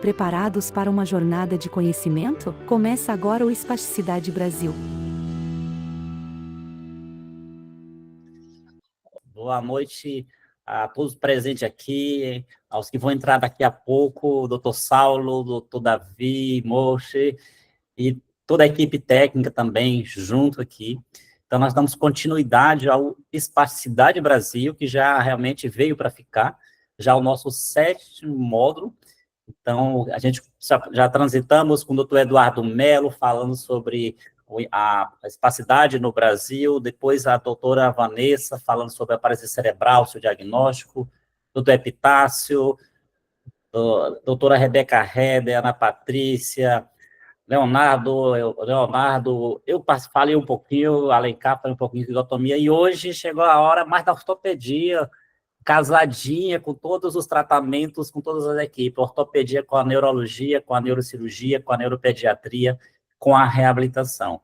Preparados para uma jornada de conhecimento? Começa agora o Espasticidade Brasil. Boa noite a todos presentes aqui, aos que vão entrar daqui a pouco, o doutor Saulo, o doutor Davi, Moche e toda a equipe técnica também junto aqui. Então, nós damos continuidade ao Espasticidade Brasil, que já realmente veio para ficar, já o nosso 7º módulo. Então, a gente já transitamos com o doutor Eduardo Melo, falando sobre a espacidade no Brasil, depois a doutora Vanessa, falando sobre a paralisia cerebral, seu diagnóstico, doutor Epitácio, doutora Rebeca Heder, Ana Patrícia, Leonardo, eu falei um pouquinho, Alencar falei um pouquinho de isotomia, e hoje chegou a hora mais da ortopedia, casadinha com todos os tratamentos, com todas as equipes, ortopedia com a neurologia, com a neurocirurgia, com a neuropediatria, com a reabilitação.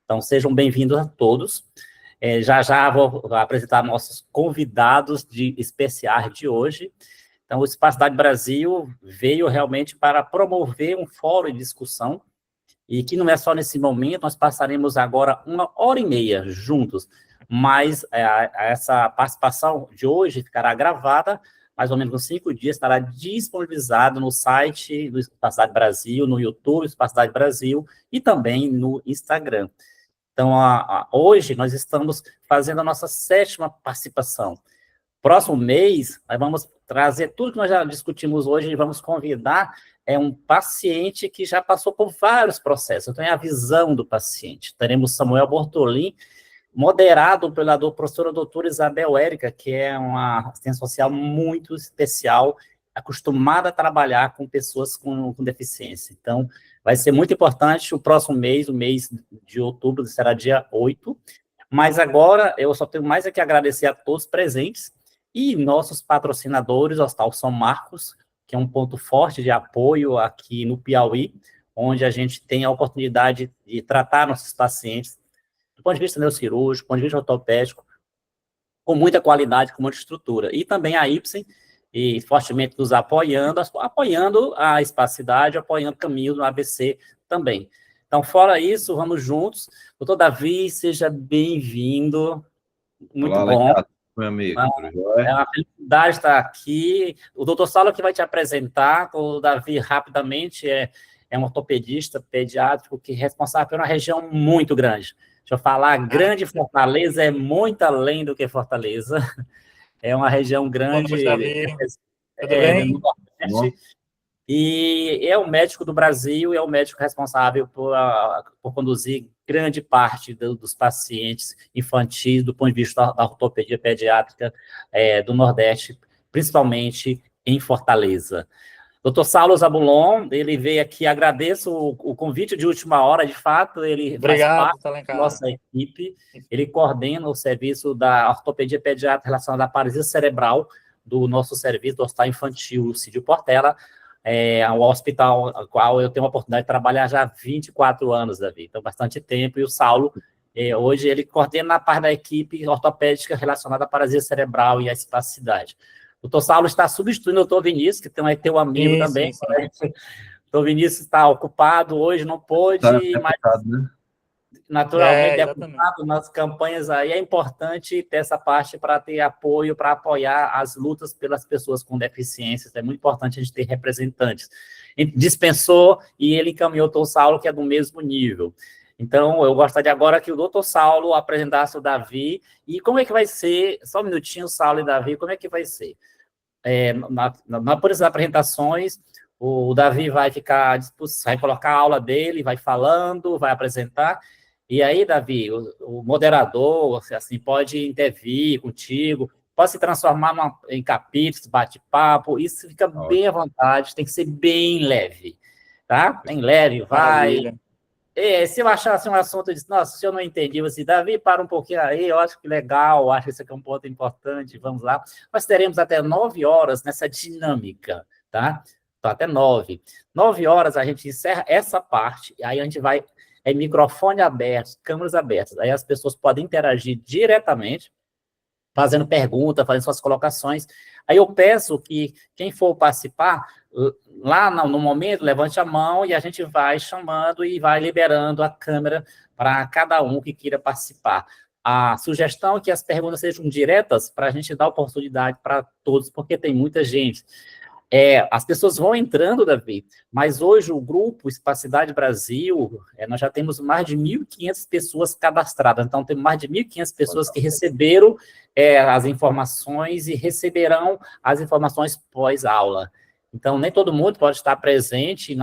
Então, sejam bem-vindos a todos. Já vou apresentar nossos convidados especiais de hoje. Então, o Espacidade Brasil veio realmente para promover um fórum de discussão, e que não é só nesse momento, nós passaremos agora 1h30 juntos, mas essa participação de hoje ficará gravada, mais ou menos uns 5 dias, estará disponibilizado no site do Espacidade Brasil, no YouTube Espacidade Brasil, e também no Instagram. Então, hoje nós estamos fazendo a nossa 7ª participação. Próximo mês, nós vamos trazer tudo que nós já discutimos hoje e vamos convidar um paciente que já passou por vários processos. Então, é a visão do paciente. Teremos Samuel Bortolin, moderado pela professora doutora Isabel Érica, que é uma assistente social muito especial, acostumada a trabalhar com pessoas com deficiência. Então, vai ser muito importante o próximo mês, o mês de outubro, será dia 8. Mas agora, eu só tenho mais a que agradecer a todos presentes e nossos patrocinadores, o Hospital São Marcos, que é um ponto forte de apoio aqui no Piauí, onde a gente tem a oportunidade de tratar nossos pacientes do ponto de vista neurocirúrgico, do ponto de vista ortopédico, com muita qualidade, com muita estrutura. E também a Ipsen, e fortemente nos apoiando a espacidade, apoiando o caminho do ABC também. Então, fora isso, vamos juntos. Doutor Davi, seja bem-vindo. Muito Olá, bom. Alencar, meu amigo, tudo jóia? É uma felicidade estar aqui. O doutor Saulo que vai te apresentar, o Davi, rapidamente, é um ortopedista pediátrico que é responsável por uma região muito grande. Deixa eu falar, Grande Fortaleza é muito além do que Fortaleza. É uma região grande. Boa noite, Davi. Tudo bem? No Nordeste. E é o médico do Brasil, é o médico responsável por conduzir grande parte dos pacientes infantis, do ponto de vista da ortopedia pediátrica do Nordeste, principalmente em Fortaleza. Dr. Saulo Zabulon, ele veio aqui, agradeço o convite de última hora, de fato, ele Obrigado, faz parte da nossa equipe, ele coordena o serviço da ortopedia pediátrica relacionada à paralisia cerebral do nosso serviço do Hospital Infantil Cídio Portela, um hospital ao qual eu tenho a oportunidade de trabalhar já há 24 anos, Davi, então bastante tempo, e o Saulo, hoje ele coordena a parte da equipe ortopédica relacionada à paralisia cerebral e à espasticidade. O doutor Saulo está substituindo o doutor Vinícius, que é teu amigo também. Sim. O doutor Vinícius está ocupado hoje, não pôde, mas né? Naturalmente é ocupado nas campanhas aí. É importante ter essa parte para ter apoio, para apoiar as lutas pelas pessoas com deficiências. É muito importante a gente ter representantes. Ele dispensou e ele encaminhou o doutor Saulo, que é do mesmo nível. Então, eu gostaria agora que o doutor Saulo apresentasse o Davi. E como é que vai ser, só um minutinho, Saulo e Davi, como é que vai ser? Por essas apresentações, o Davi vai vai colocar a aula dele, vai falando, vai apresentar, e aí, Davi, o moderador, assim, pode intervir contigo, pode se transformar em capítulos, bate-papo, isso fica bem à vontade, tem que ser bem leve, tá? Bem leve, vai... Maravilha. Se eu achar assim, um assunto, eu disse, nossa, se eu não entendi, você, Davi, para um pouquinho aí, eu acho que legal, acho que isso aqui é um ponto importante, vamos lá. Nós teremos até 9 horas nessa dinâmica, tá? Então, até 9. 9 horas a gente encerra essa parte, e aí a gente vai, microfone aberto, câmeras abertas, aí as pessoas podem interagir diretamente, fazendo pergunta, fazendo suas colocações. Aí eu peço que quem for participar, lá no momento, levante a mão e a gente vai chamando e vai liberando a câmera para cada um que queira participar. A sugestão é que as perguntas sejam diretas para a gente dar oportunidade para todos, porque tem muita gente. As pessoas vão entrando, Davi, mas hoje o grupo Espacidade Brasil, nós já temos mais de 1.500 pessoas cadastradas, então temos mais de 1.500 pessoas que receberam as informações e receberão as informações pós-aula. Então, nem todo mundo pode estar presente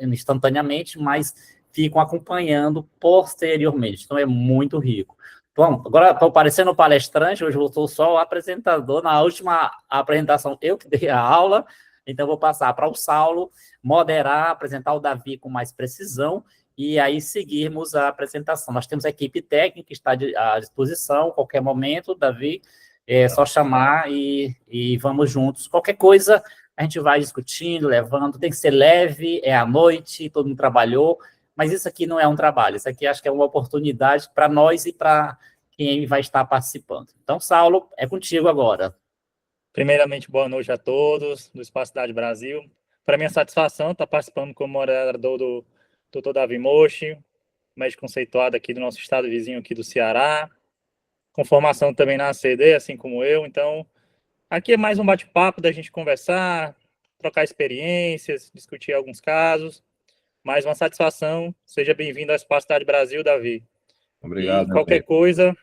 instantaneamente, mas ficam acompanhando posteriormente, então é muito rico. Bom, agora estou parecendo palestrante, hoje eu sou só o apresentador. Na última apresentação, eu que dei a aula, então vou passar para o Saulo moderar, apresentar o Davi com mais precisão, e aí seguirmos a apresentação. Nós temos a equipe técnica que está à disposição, a qualquer momento, Davi, é só chamar e vamos juntos. Qualquer coisa, a gente vai discutindo, levando, tem que ser leve, é à noite, todo mundo trabalhou, mas isso aqui não é um trabalho, isso aqui acho que é uma oportunidade para nós e para quem vai estar participando. Então, Saulo, é contigo agora. Primeiramente, boa noite a todos do Espacidade Brasil. Para minha satisfação, estar participando como moderador do Dr. Davi Mochi, médico conceituado aqui do nosso estado vizinho aqui do Ceará, com formação também na ACD, assim como eu. Então, aqui é mais um bate-papo da gente conversar, trocar experiências, discutir alguns casos. Mais uma satisfação. Seja bem-vindo ao Espacidade Brasil, Davi. Obrigado. E qualquer coisa,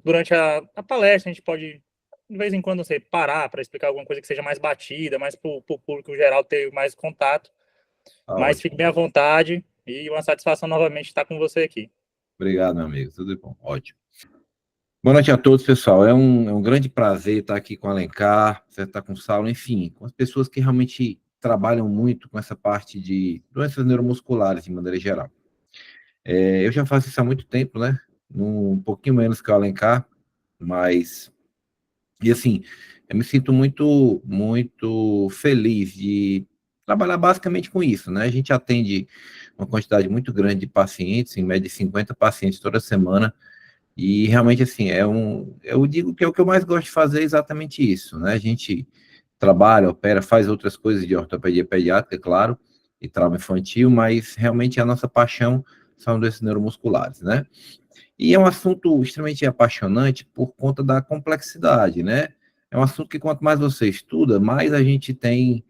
durante a palestra, a gente pode, de vez em quando, parar para explicar alguma coisa que seja mais batida, mais para o público geral ter mais contato. Mas fique bem à vontade e uma satisfação novamente estar com você aqui. Obrigado, meu amigo. Tudo bom. Ótimo. Boa noite a todos, pessoal. É um grande prazer estar aqui com o Alencar, estar com o Saulo, enfim, com as pessoas que realmente trabalham muito com essa parte de doenças neuromusculares, de maneira geral. Eu já faço isso há muito tempo, né? Um pouquinho menos que o Alencar, mas... E assim, eu me sinto muito, muito feliz de trabalhar basicamente com isso, né? A gente atende uma quantidade muito grande de pacientes, em média de 50 pacientes toda semana, e realmente, assim, eu digo que é o que eu mais gosto de fazer, é exatamente isso, né? A gente trabalha, opera, faz outras coisas de ortopedia pediátrica, claro, e trauma infantil, mas realmente a nossa paixão são doenças neuromusculares, né? E é um assunto extremamente apaixonante por conta da complexidade, né? É um assunto que quanto mais você estuda, mais a gente tem,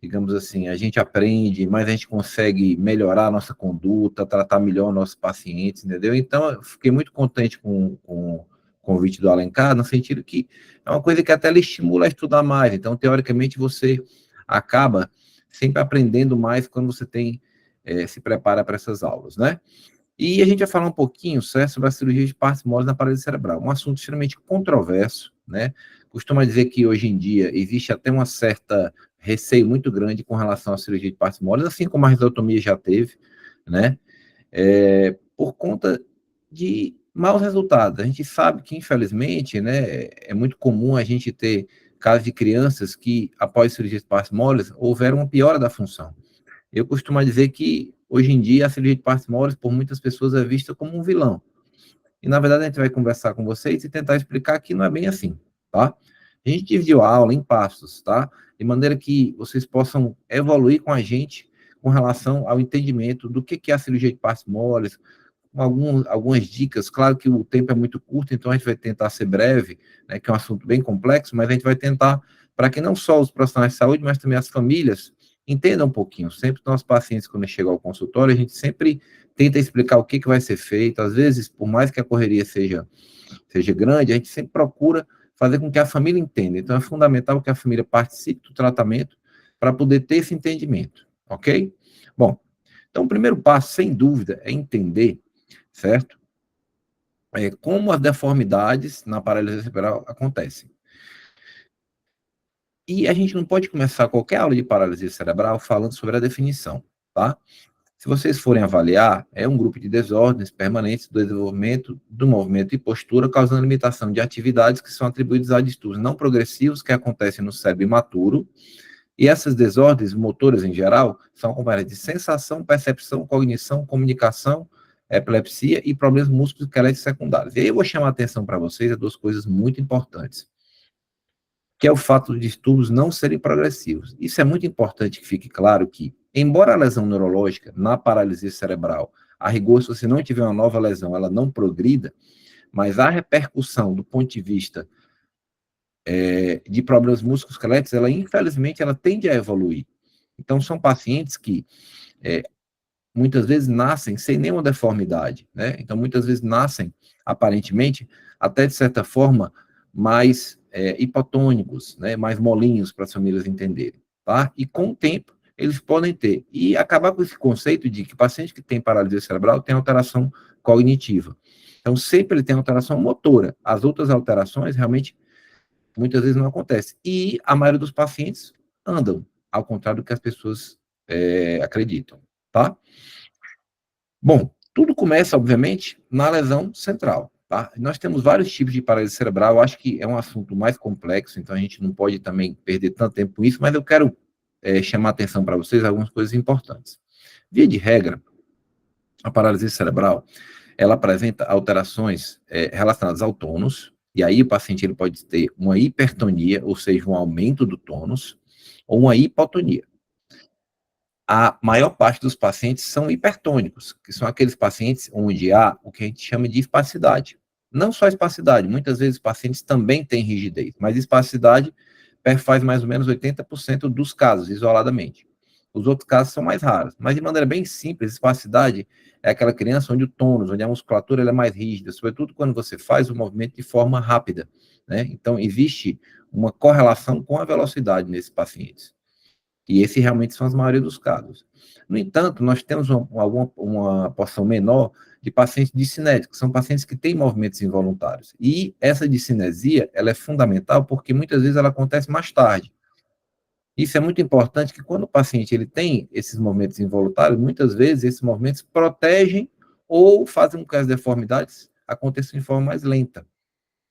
digamos assim, a gente aprende, mais a gente consegue melhorar a nossa conduta, tratar melhor nossos pacientes, entendeu? Então, eu fiquei muito contente com o convite do Alencar, no sentido que é uma coisa que até ele estimula a estudar mais. Então, teoricamente, você acaba sempre aprendendo mais quando você se prepara para essas aulas, né? E a gente vai falar um pouquinho, certo, sobre a cirurgia de partes moles na parede cerebral, um assunto extremamente controverso, né? Costuma dizer que hoje em dia existe até uma certa receio muito grande com relação à cirurgia de partes moles, assim como a risotomia já teve, né? Por conta de maus resultados. A gente sabe que, infelizmente, né, é muito comum a gente ter casos de crianças que, após cirurgia de partes moles, houveram uma piora da função. Eu costumo dizer que, hoje em dia, a cirurgia de partes moles, por muitas pessoas, é vista como um vilão. E, na verdade, a gente vai conversar com vocês e tentar explicar que não é bem assim, tá? A gente dividiu a aula em passos, tá? De maneira que vocês possam evoluir com a gente com relação ao entendimento do que é a cirurgia de partes moles, algumas dicas. Claro que o tempo é muito curto, então a gente vai tentar ser breve, né, que é um assunto bem complexo, mas a gente vai tentar, para que não só os profissionais de saúde, mas também as famílias entendam um pouquinho. Sempre nossos pacientes, quando chegam ao consultório, a gente sempre tenta explicar o que vai ser feito. Às vezes, por mais que a correria seja grande, a gente sempre procura fazer com que a família entenda. Então, é fundamental que a família participe do tratamento para poder ter esse entendimento, ok? Bom, então, o primeiro passo, sem dúvida, é entender, certo? Como as deformidades na paralisia cerebral acontecem. E a gente não pode começar qualquer aula de paralisia cerebral falando sobre a definição, tá? Se vocês forem avaliar, é um grupo de desordens permanentes do desenvolvimento do movimento e postura, causando limitação de atividades que são atribuídas a distúrbios não progressivos que acontecem no cérebro imaturo. E essas desordens motoras, em geral, são acompanhadas de sensação, percepção, cognição, comunicação, epilepsia e problemas musculoesqueléticos secundários. E aí eu vou chamar a atenção para vocês a duas coisas muito importantes, que é o fato de distúrbios não serem progressivos. Isso é muito importante que fique claro que, embora a lesão neurológica, na paralisia cerebral, a rigor, se você não tiver uma nova lesão, ela não progrida, mas a repercussão do ponto de vista de problemas musculoesqueléticos, ela, infelizmente, ela tende a evoluir. Então, são pacientes que muitas vezes nascem sem nenhuma deformidade, né? Então, muitas vezes nascem, aparentemente, até de certa forma, mais hipotônicos, né? Mais molinhos para as famílias entenderem, tá? E com o tempo, eles podem ter. E acabar com esse conceito de que paciente que tem paralisia cerebral tem alteração cognitiva. Então, sempre ele tem alteração motora. As outras alterações, realmente, muitas vezes não acontecem. E a maioria dos pacientes andam, ao contrário do que as pessoas acreditam, tá? Bom, tudo começa, obviamente, na lesão central, tá? Nós temos vários tipos de paralisia cerebral, eu acho que é um assunto mais complexo, então a gente não pode também perder tanto tempo com isso, mas eu quero chamar a atenção para vocês algumas coisas importantes. Via de regra, a paralisia cerebral, ela apresenta alterações relacionadas ao tônus, e aí o paciente ele pode ter uma hipertonia, ou seja, um aumento do tônus, ou uma hipotonia. A maior parte dos pacientes são hipertônicos, que são aqueles pacientes onde há o que a gente chama de espasticidade. Não só espasticidade, muitas vezes os pacientes também têm rigidez, mas espasticidade faz mais ou menos 80% dos casos, isoladamente. Os outros casos são mais raros, mas de maneira bem simples, espasticidade é aquela criança onde o tônus, onde a musculatura ela é mais rígida, sobretudo quando você faz o movimento de forma rápida, né? Então, existe uma correlação com a velocidade nesses pacientes. E esse realmente são as maioria dos casos. No entanto, nós temos uma porção menor de pacientes discinéticos, que são pacientes que têm movimentos involuntários. E essa discinesia, ela é fundamental porque muitas vezes ela acontece mais tarde. Isso é muito importante que quando o paciente ele tem esses movimentos involuntários, muitas vezes esses movimentos protegem ou fazem com que as deformidades aconteçam de forma mais lenta.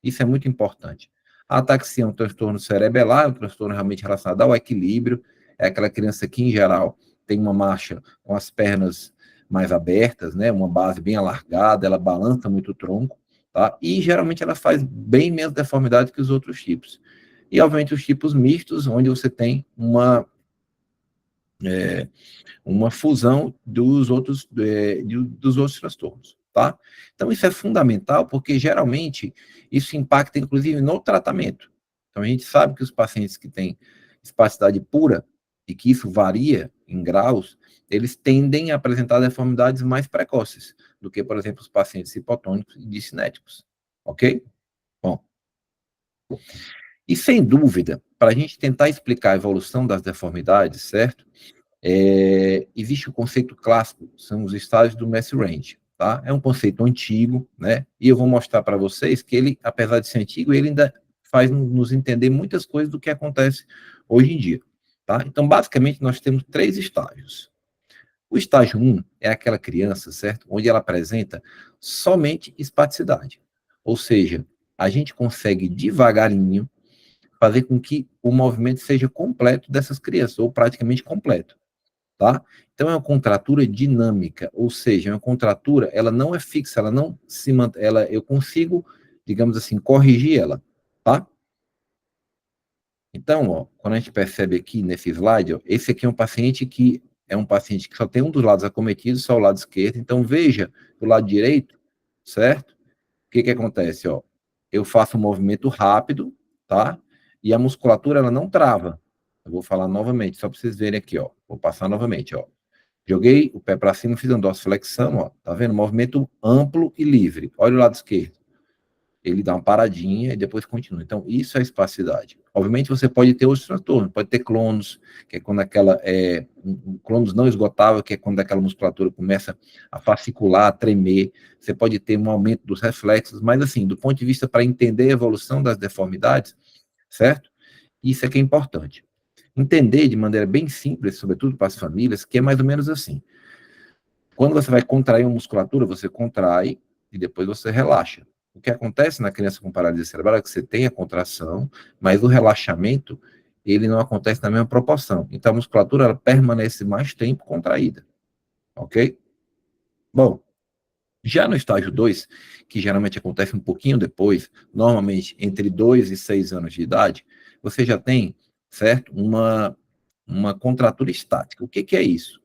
Isso é muito importante. A ataxia é um transtorno cerebelar, um transtorno realmente relacionado ao equilíbrio, é aquela criança que, em geral, tem uma marcha com as pernas mais abertas, né, uma base bem alargada, ela balança muito o tronco, tá? E, geralmente, ela faz bem menos deformidade que os outros tipos. E, obviamente, os tipos mistos, onde você tem uma fusão dos outros transtornos, tá? Então, isso é fundamental, porque, geralmente, isso impacta, inclusive, no tratamento. Então, a gente sabe que os pacientes que têm espasticidade pura, e que isso varia em graus, eles tendem a apresentar deformidades mais precoces do que, por exemplo, os pacientes hipotônicos e discinéticos, ok? Bom, e sem dúvida, para a gente tentar explicar a evolução das deformidades, certo? Existe o conceito clássico, são os estágios do Messi-Range, tá? É um conceito antigo, né? E eu vou mostrar para vocês que ele, apesar de ser antigo, ele ainda faz nos entender muitas coisas do que acontece hoje em dia, tá? Então, basicamente, nós temos 3 estágios. O estágio 1 é aquela criança, certo? Onde ela apresenta somente espasticidade. Ou seja, a gente consegue devagarinho fazer com que o movimento seja completo dessas crianças, ou praticamente completo, tá? Então, é uma contratura dinâmica, ou seja, é uma contratura, ela não é fixa, ela não se mantém, eu consigo, digamos assim, corrigir ela, tá? Então, ó, quando a gente percebe aqui nesse slide, ó, esse aqui é um paciente que só tem um dos lados acometido, só o lado esquerdo. Então, veja do lado direito, certo? O que acontece, ó? Eu faço um movimento rápido, tá? E a musculatura, ela não trava. Eu vou falar novamente, só para vocês verem aqui, ó. Vou passar novamente, ó. Joguei o pé para cima, fiz uma dorsiflexão, ó. Tá vendo? Movimento amplo e livre. Olha o lado esquerdo. Ele dá uma paradinha e depois continua. Então, isso é espasticidade. Obviamente, você pode ter outros transtornos, pode ter clonos, que é quando um clonos não esgotável, que é quando aquela musculatura começa a fascicular, a tremer. Você pode ter um aumento dos reflexos, mas assim, do ponto de vista para entender a evolução das deformidades, certo? Isso é que é importante. Entender de maneira bem simples, sobretudo para as famílias, que é mais ou menos assim. Quando você vai contrair uma musculatura, você contrai e depois você relaxa. O que acontece na criança com paralisia cerebral é que você tem a contração, mas o relaxamento, ele não acontece na mesma proporção. Então, a musculatura, ela permanece mais tempo contraída. Ok? Bom, Já no estágio 2, que geralmente acontece um pouquinho depois, normalmente entre 2 e 6 anos de idade, você já tem, certo, uma contratura estática. O que é isso?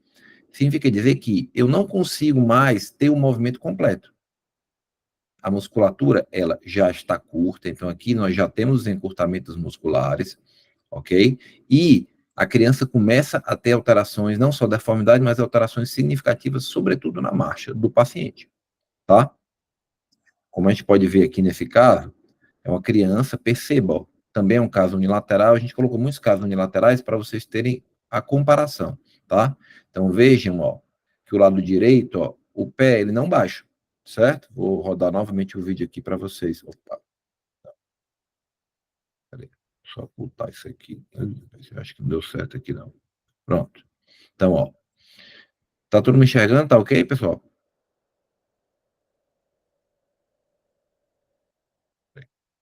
Significa dizer que eu não consigo mais ter o movimento completo. A musculatura, ela já está curta, então aqui nós já temos os encurtamentos musculares, ok? E a criança começa a ter alterações, não só deformidade, mas alterações significativas, sobretudo na marcha do paciente, tá? Como a gente pode ver aqui nesse caso, é uma criança, perceba, ó, também é um caso unilateral, a gente colocou muitos casos unilaterais para vocês terem a comparação, tá? Então vejam, ó, que o lado direito, ó, o pé, ele não baixa, certo? Vou rodar novamente o vídeo aqui para vocês. Opa. Peraí, só ocultar isso aqui. Eu acho que não deu certo aqui, não. Pronto. Então, ó, tá todo mundo enxergando? Tá ok, pessoal?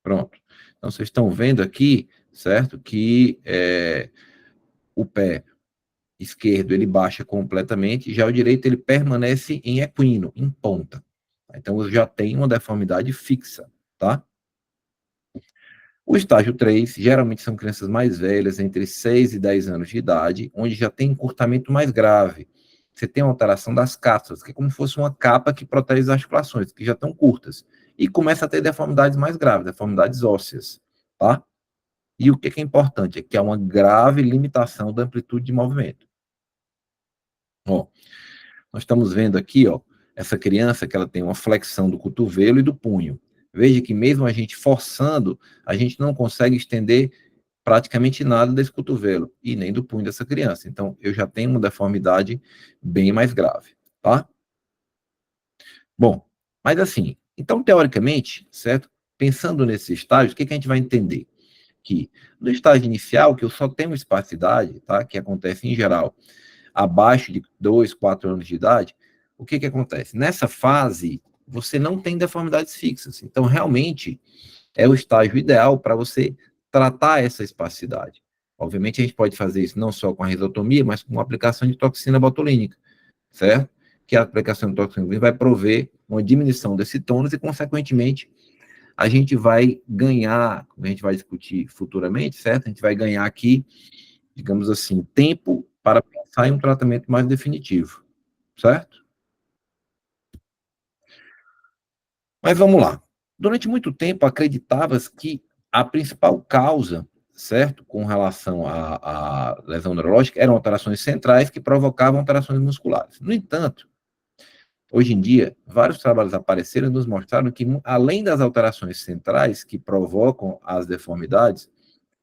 Pronto. Então, vocês estão vendo aqui, certo? Que o pé esquerdo ele baixa completamente, já o direito ele permanece em equino, em ponta. Então, eu já tenho uma deformidade fixa, tá? O estágio 3, geralmente são crianças mais velhas, entre 6 e 10 anos de idade, onde já tem encurtamento mais grave. Você tem uma alteração das cápsulas, que é como se fosse uma capa que protege as articulações, que já estão curtas. E começa a ter deformidades mais graves, deformidades ósseas, tá? E o que é importante? É que há uma grave limitação da amplitude de movimento. Ó, nós estamos vendo aqui, ó, essa criança que ela tem uma flexão do cotovelo e do punho. Veja que mesmo a gente forçando, a gente não consegue estender praticamente nada desse cotovelo e nem do punho dessa criança. Então, eu já tenho uma deformidade bem mais grave, tá? Bom, mas assim, então, teoricamente, certo? Pensando nesse estágio, o que a gente vai entender? Que no estágio inicial, que eu só tenho espasticidade, tá? Que acontece em geral abaixo de 2, 4 anos de idade, o que acontece? Nessa fase, você não tem deformidades fixas. Então, realmente, é o estágio ideal para você tratar essa espasticidade. Obviamente, a gente pode fazer isso não só com a risotomia, mas com a aplicação de toxina botulínica, certo? Que a aplicação de toxina botulínica vai prover uma diminuição desse tônus e, consequentemente, a gente vai ganhar, como a gente vai discutir futuramente, certo? A gente vai ganhar aqui, digamos assim, tempo para pensar em um tratamento mais definitivo, certo? Mas vamos lá. Durante muito tempo, acreditava-se que a principal causa, certo, com relação à lesão neurológica, eram alterações centrais que provocavam alterações musculares. No entanto, hoje em dia, vários trabalhos apareceram e nos mostraram que, além das alterações centrais que provocam as deformidades,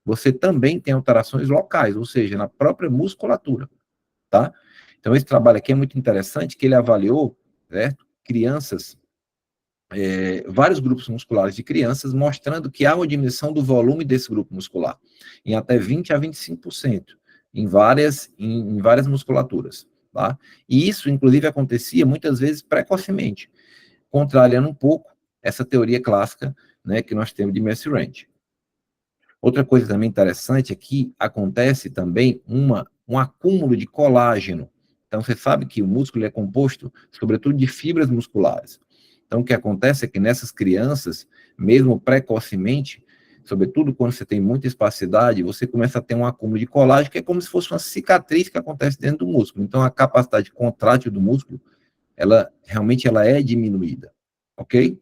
você também tem alterações locais, ou seja, na própria musculatura, tá? Então, esse trabalho aqui é muito interessante, que ele avaliou, certo, crianças, vários grupos musculares de crianças, mostrando que há uma diminuição do volume desse grupo muscular, em até 20 a 25%, em várias musculaturas, tá? E isso, inclusive, acontecia muitas vezes precocemente, contrariando um pouco essa teoria clássica, né, que nós temos de Messi-Range. Outra coisa também interessante é que acontece também um acúmulo de colágeno. Então, você sabe que o músculo é composto, sobretudo, de fibras musculares. Então, o que acontece é que nessas crianças, mesmo precocemente, sobretudo quando você tem muita espasticidade, você começa a ter um acúmulo de colágeno, que é como se fosse uma cicatriz que acontece dentro do músculo. Então, a capacidade contrátil do músculo, ela realmente ela é diminuída, ok?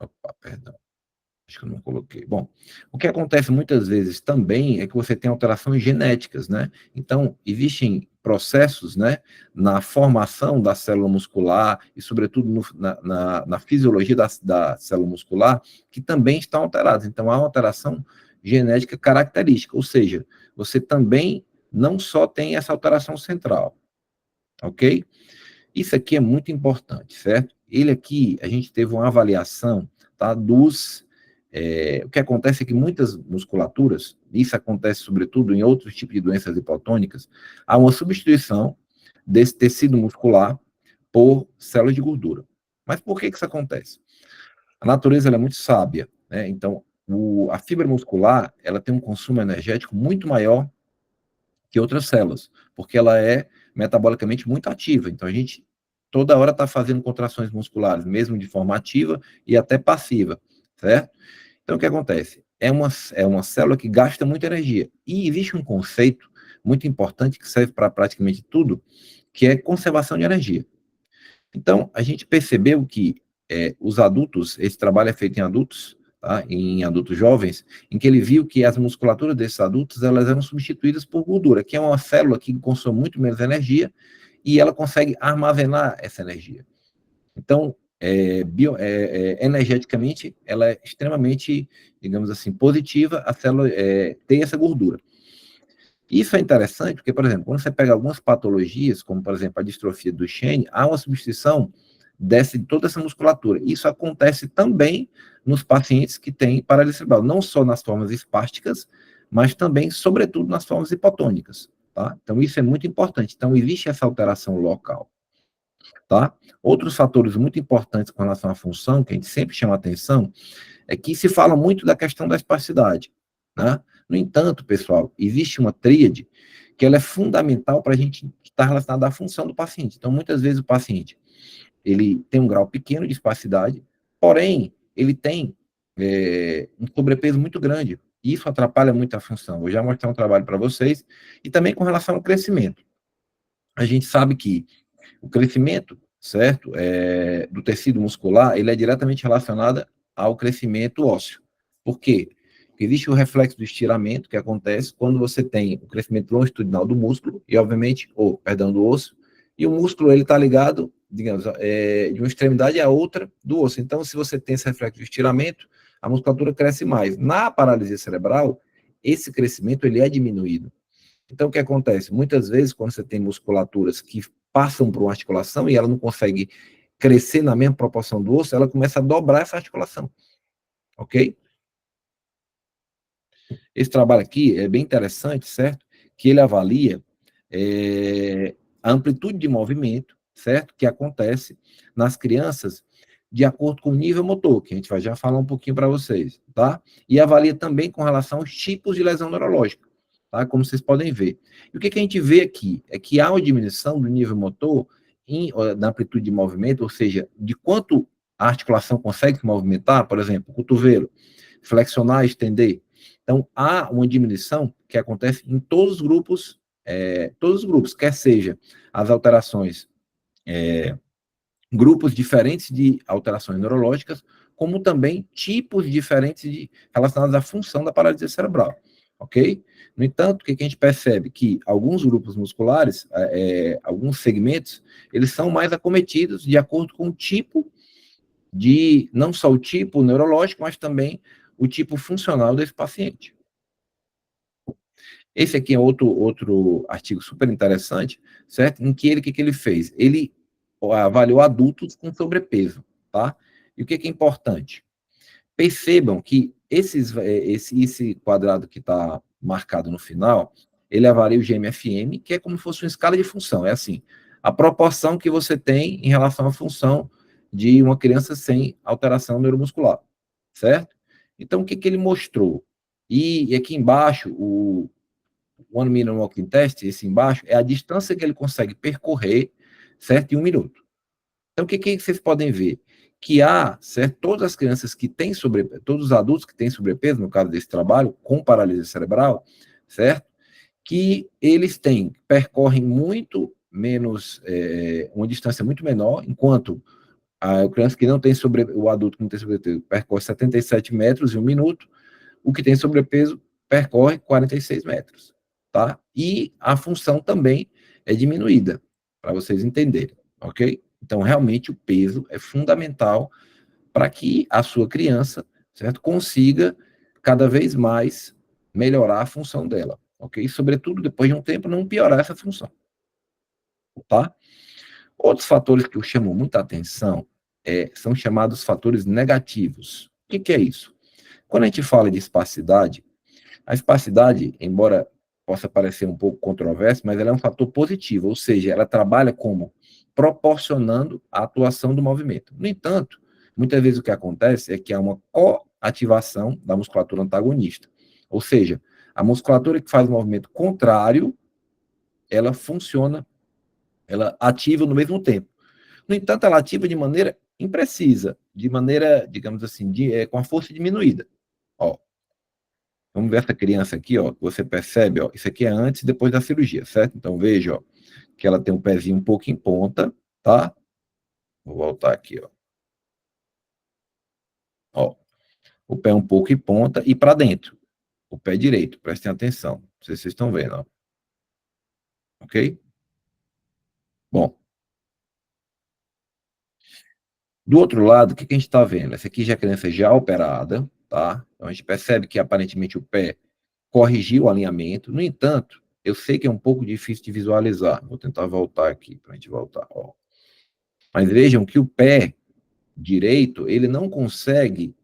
Opa, perdão. Acho que eu não coloquei. Bom, o que acontece muitas vezes também é que você tem alterações genéticas, né? Então, existem processos, né, na formação da célula muscular e, sobretudo, na fisiologia da célula muscular, que também estão alterados. Então, há uma alteração genética característica, ou seja, você também não só tem essa alteração central, ok? Isso aqui é muito importante, certo? Ele aqui, a gente teve uma avaliação, tá, o que acontece é que muitas musculaturas, isso acontece sobretudo em outros tipos de doenças hipotônicas, há uma substituição desse tecido muscular por células de gordura. Mas por que isso acontece? A natureza ela é muito sábia, né? Então, a fibra muscular, ela tem um consumo energético muito maior que outras células, porque ela é metabolicamente muito ativa. Então, a gente toda hora está fazendo contrações musculares, mesmo de forma ativa e até passiva, certo? Então, o que acontece? É uma célula que gasta muita energia. E existe um conceito muito importante que serve para praticamente tudo, que é conservação de energia. Então, a gente percebeu que os adultos, esse trabalho é feito em adultos, tá? Em adultos jovens, em que ele viu que as musculaturas desses adultos, elas eram substituídas por gordura, que é uma célula que consome muito menos energia e ela consegue armazenar essa energia. Então, energeticamente, ela é extremamente, digamos assim, positiva, a célula tem essa gordura. Isso é interessante porque, por exemplo, quando você pega algumas patologias, como, por exemplo, a distrofia do Duchenne, há uma substituição de toda essa musculatura. Isso acontece também nos pacientes que têm paralisia cerebral, não só nas formas espásticas, mas também, sobretudo, nas formas hipotônicas, tá? Então, isso é muito importante. Então, existe essa alteração local, tá? Outros fatores muito importantes com relação à função, que a gente sempre chama atenção, é que se fala muito da questão da espasticidade, né? No entanto, pessoal, existe uma tríade que ela é fundamental para a gente estar relacionada à função do paciente. Então, muitas vezes o paciente, ele tem um grau pequeno de espasticidade, porém, ele tem um sobrepeso muito grande. E isso atrapalha muito a função. Vou já mostrar um trabalho para vocês. E também com relação ao crescimento. A gente sabe que o crescimento, certo, do tecido muscular, ele é diretamente relacionado ao crescimento ósseo. Por quê? Porque existe o reflexo do estiramento que acontece quando você tem o crescimento longitudinal do músculo e, obviamente, do osso, e o músculo ele está ligado, digamos, de uma extremidade à outra do osso. Então, se você tem esse reflexo do estiramento, a musculatura cresce mais. Na paralisia cerebral, esse crescimento ele é diminuído. Então, o que acontece? Muitas vezes, quando você tem musculaturas que passam por uma articulação e ela não consegue crescer na mesma proporção do osso, ela começa a dobrar essa articulação. Ok? Esse trabalho aqui é bem interessante, certo? Que ele avalia a amplitude de movimento, certo? Que acontece nas crianças de acordo com o nível motor, que a gente vai já falar um pouquinho para vocês, tá? E avalia também com relação aos tipos de lesão neurológica, tá? Como vocês podem ver. E o que a gente vê aqui? É que há uma diminuição do nível motor na amplitude de movimento, ou seja, de quanto a articulação consegue se movimentar, por exemplo, o cotovelo, flexionar, estender. Então, há uma diminuição que acontece em todos os grupos, quer seja as alterações, grupos diferentes de alterações neurológicas, como também tipos diferentes relacionados à função da paralisia cerebral, ok? No entanto, o que a gente percebe? Que alguns grupos musculares, alguns segmentos, eles são mais acometidos de acordo com o tipo não só o tipo neurológico, mas também o tipo funcional desse paciente. Esse aqui é outro artigo super interessante, certo? Em que o que ele fez? Ele avaliou adultos com sobrepeso, tá? E o que é importante? Percebam que esse quadrado que está marcado no final, ele avalia o GMFM, que é como se fosse uma escala de função. É assim, a proporção que você tem em relação à função de uma criança sem alteração neuromuscular, certo? Então, o que ele mostrou? E aqui embaixo, o One Minute Walking Test, esse embaixo, é a distância que ele consegue percorrer, certo? Em 1 minuto. Então, o que vocês podem ver? Que há, certo, todas as crianças que têm sobrepeso, todos os adultos que têm sobrepeso, no caso desse trabalho, com paralisia cerebral, certo? Que eles percorrem muito menos, uma distância muito menor, enquanto a criança que não tem o adulto que não tem sobrepeso percorre 77 metros em 1 minuto, o que tem sobrepeso percorre 46 metros, tá? E a função também é diminuída, para vocês entenderem, ok? Então, realmente, o peso é fundamental para que a sua criança, certo, consiga cada vez mais melhorar a função dela, ok? Sobretudo, depois de um tempo, não piorar essa função, tá? Outros fatores que eu chamo muita atenção são chamados fatores negativos. O que é isso? Quando a gente fala de espasticidade, a espasticidade, embora possa parecer um pouco controverso, mas ela é um fator positivo, ou seja, ela trabalha como proporcionando a atuação do movimento. No entanto, muitas vezes o que acontece é que há uma coativação da musculatura antagonista, ou seja, a musculatura que faz o movimento contrário, ela funciona ela ativa no mesmo tempo. No entanto, ela ativa de maneira imprecisa, de maneira, digamos assim, com a força diminuída. Ó, vamos ver essa criança aqui, ó, que você percebe, ó, isso aqui é antes e depois da cirurgia, certo? Então, veja, ó, que ela tem um pezinho um pouco em ponta, tá? Vou voltar aqui, ó. Ó, o pé um pouco em ponta e para dentro. O pé direito, prestem atenção. Não sei se vocês estão vendo, ó. Ok? Bom. Do outro lado, o que a gente está vendo? Essa aqui já é a criança já operada, tá? Então a gente percebe que aparentemente o pé corrigiu o alinhamento. No entanto, eu sei que é um pouco difícil de visualizar. Vou tentar voltar aqui para a gente voltar. Ó. Mas vejam que o pé direito, ele não consegue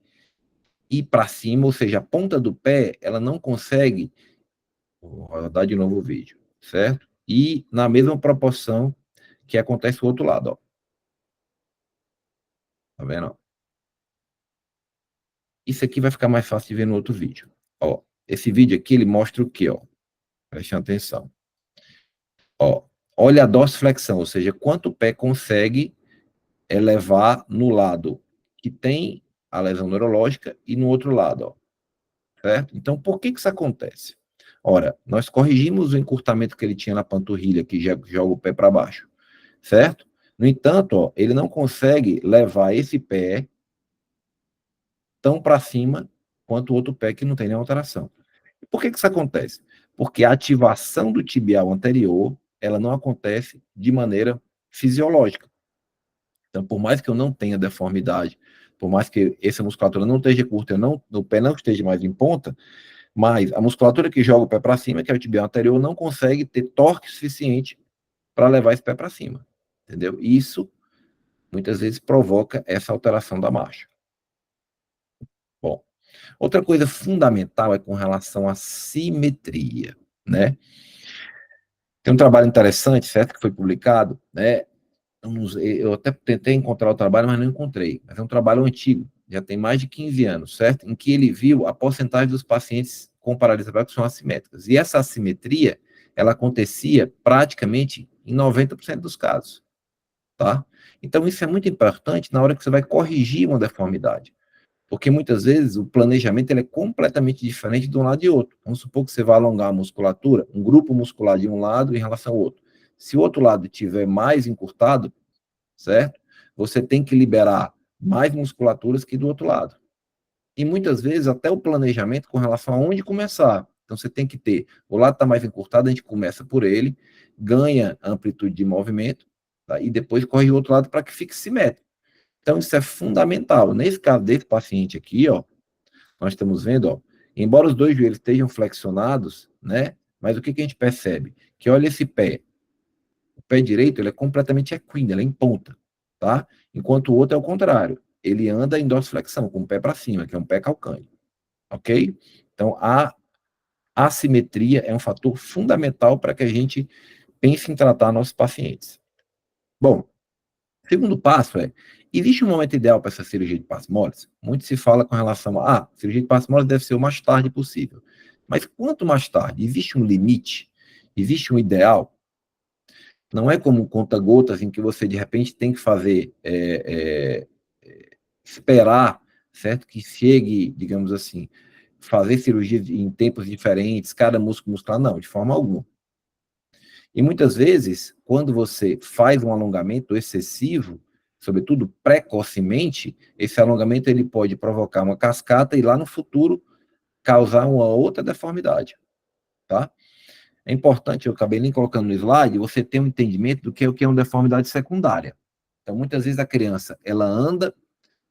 ir para cima, ou seja, a ponta do pé, ela não consegue. Vou rodar de novo o vídeo, certo? E na mesma proporção que acontece do outro lado, ó. Tá vendo? Isso aqui vai ficar mais fácil de ver no outro vídeo. Ó, esse vídeo aqui, ele mostra o quê, ó? Prestem atenção. Ó, olha a dorsiflexão, ou seja, quanto o pé consegue elevar no lado que tem a lesão neurológica e no outro lado, ó. Certo? Então, por que isso acontece? Ora, nós corrigimos o encurtamento que ele tinha na panturrilha, que já joga o pé para baixo, certo? No entanto, ó, ele não consegue levar esse pé tão para cima quanto o outro pé que não tem nenhuma alteração. Por que isso acontece? Porque a ativação do tibial anterior, ela não acontece de maneira fisiológica. Então, por mais que eu não tenha deformidade, por mais que essa musculatura não esteja curta, o pé não esteja mais em ponta, mas a musculatura que joga o pé para cima, que é o tibial anterior, não consegue ter torque suficiente para levar esse pé para cima. Entendeu? Isso, muitas vezes, provoca essa alteração da marcha. Bom, outra coisa fundamental é com relação à simetria, né? Tem um trabalho interessante, certo, que foi publicado, né? Eu até tentei encontrar o trabalho, mas não encontrei. Mas é um trabalho antigo, já tem mais de 15 anos, certo? Em que ele viu a porcentagem dos pacientes com paralisia cerebral que são assimétricas. E essa assimetria, ela acontecia praticamente em 90% dos casos, tá? Então, isso é muito importante na hora que você vai corrigir uma deformidade. Porque muitas vezes o planejamento ele é completamente diferente de um lado e outro. Vamos supor que você vai alongar a musculatura, um grupo muscular de um lado em relação ao outro. Se o outro lado estiver mais encurtado, certo? Você tem que liberar mais musculaturas que do outro lado. E muitas vezes até o planejamento com relação a onde começar. Então você tem que ter, o lado está mais encurtado, a gente começa por ele, ganha amplitude de movimento, tá? E depois corre o outro lado para que fique simétrico. Então, isso é fundamental. Nesse caso desse paciente aqui, ó, nós estamos vendo, ó, embora os dois joelhos estejam flexionados, né, mas o que a gente percebe? Que olha esse pé. O pé direito, ele é completamente equino, ele é em ponta, tá? Enquanto o outro é o contrário. Ele anda em dorsiflexão, com o pé para cima, que é um pé calcâneo. Ok? Então, a assimetria é um fator fundamental para que a gente pense em tratar nossos pacientes. Bom, segundo passo existe um momento ideal para essa cirurgia de passe moles? Muito se fala com relação a, cirurgia de passe moles deve ser o mais tarde possível. Mas quanto mais tarde? Existe um limite? Existe um ideal? Não é como conta-gotas em que você, de repente, tem que fazer, esperar, certo? Que chegue, digamos assim, fazer cirurgia em tempos diferentes, cada músculo muscular, não, de forma alguma. E muitas vezes, quando você faz um alongamento excessivo, sobretudo precocemente, esse alongamento ele pode provocar uma cascata e lá no futuro causar uma outra deformidade, tá? É importante, eu acabei nem colocando no slide, você ter um entendimento do que é uma deformidade secundária. Então, muitas vezes a criança, ela anda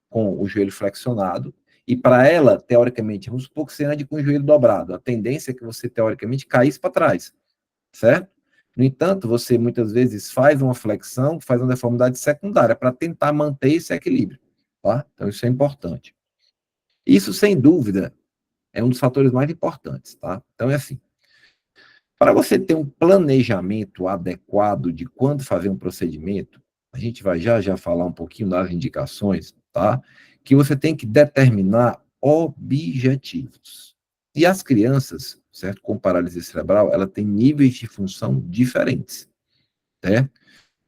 com o joelho flexionado, e para ela, teoricamente, vamos supor que você ande com o joelho dobrado, a tendência é que você, teoricamente, caísse para trás, certo? No entanto, você muitas vezes faz uma flexão, faz uma deformidade secundária, para tentar manter esse equilíbrio, tá? Então, isso é importante. Isso, sem dúvida, é um dos fatores mais importantes, tá? Então, é assim, para você ter um planejamento adequado de quando fazer um procedimento, a gente vai já falar um pouquinho das indicações, tá? Que você tem que determinar objetivos. E as crianças, certo, com paralisia cerebral, ela tem níveis de função diferentes, né?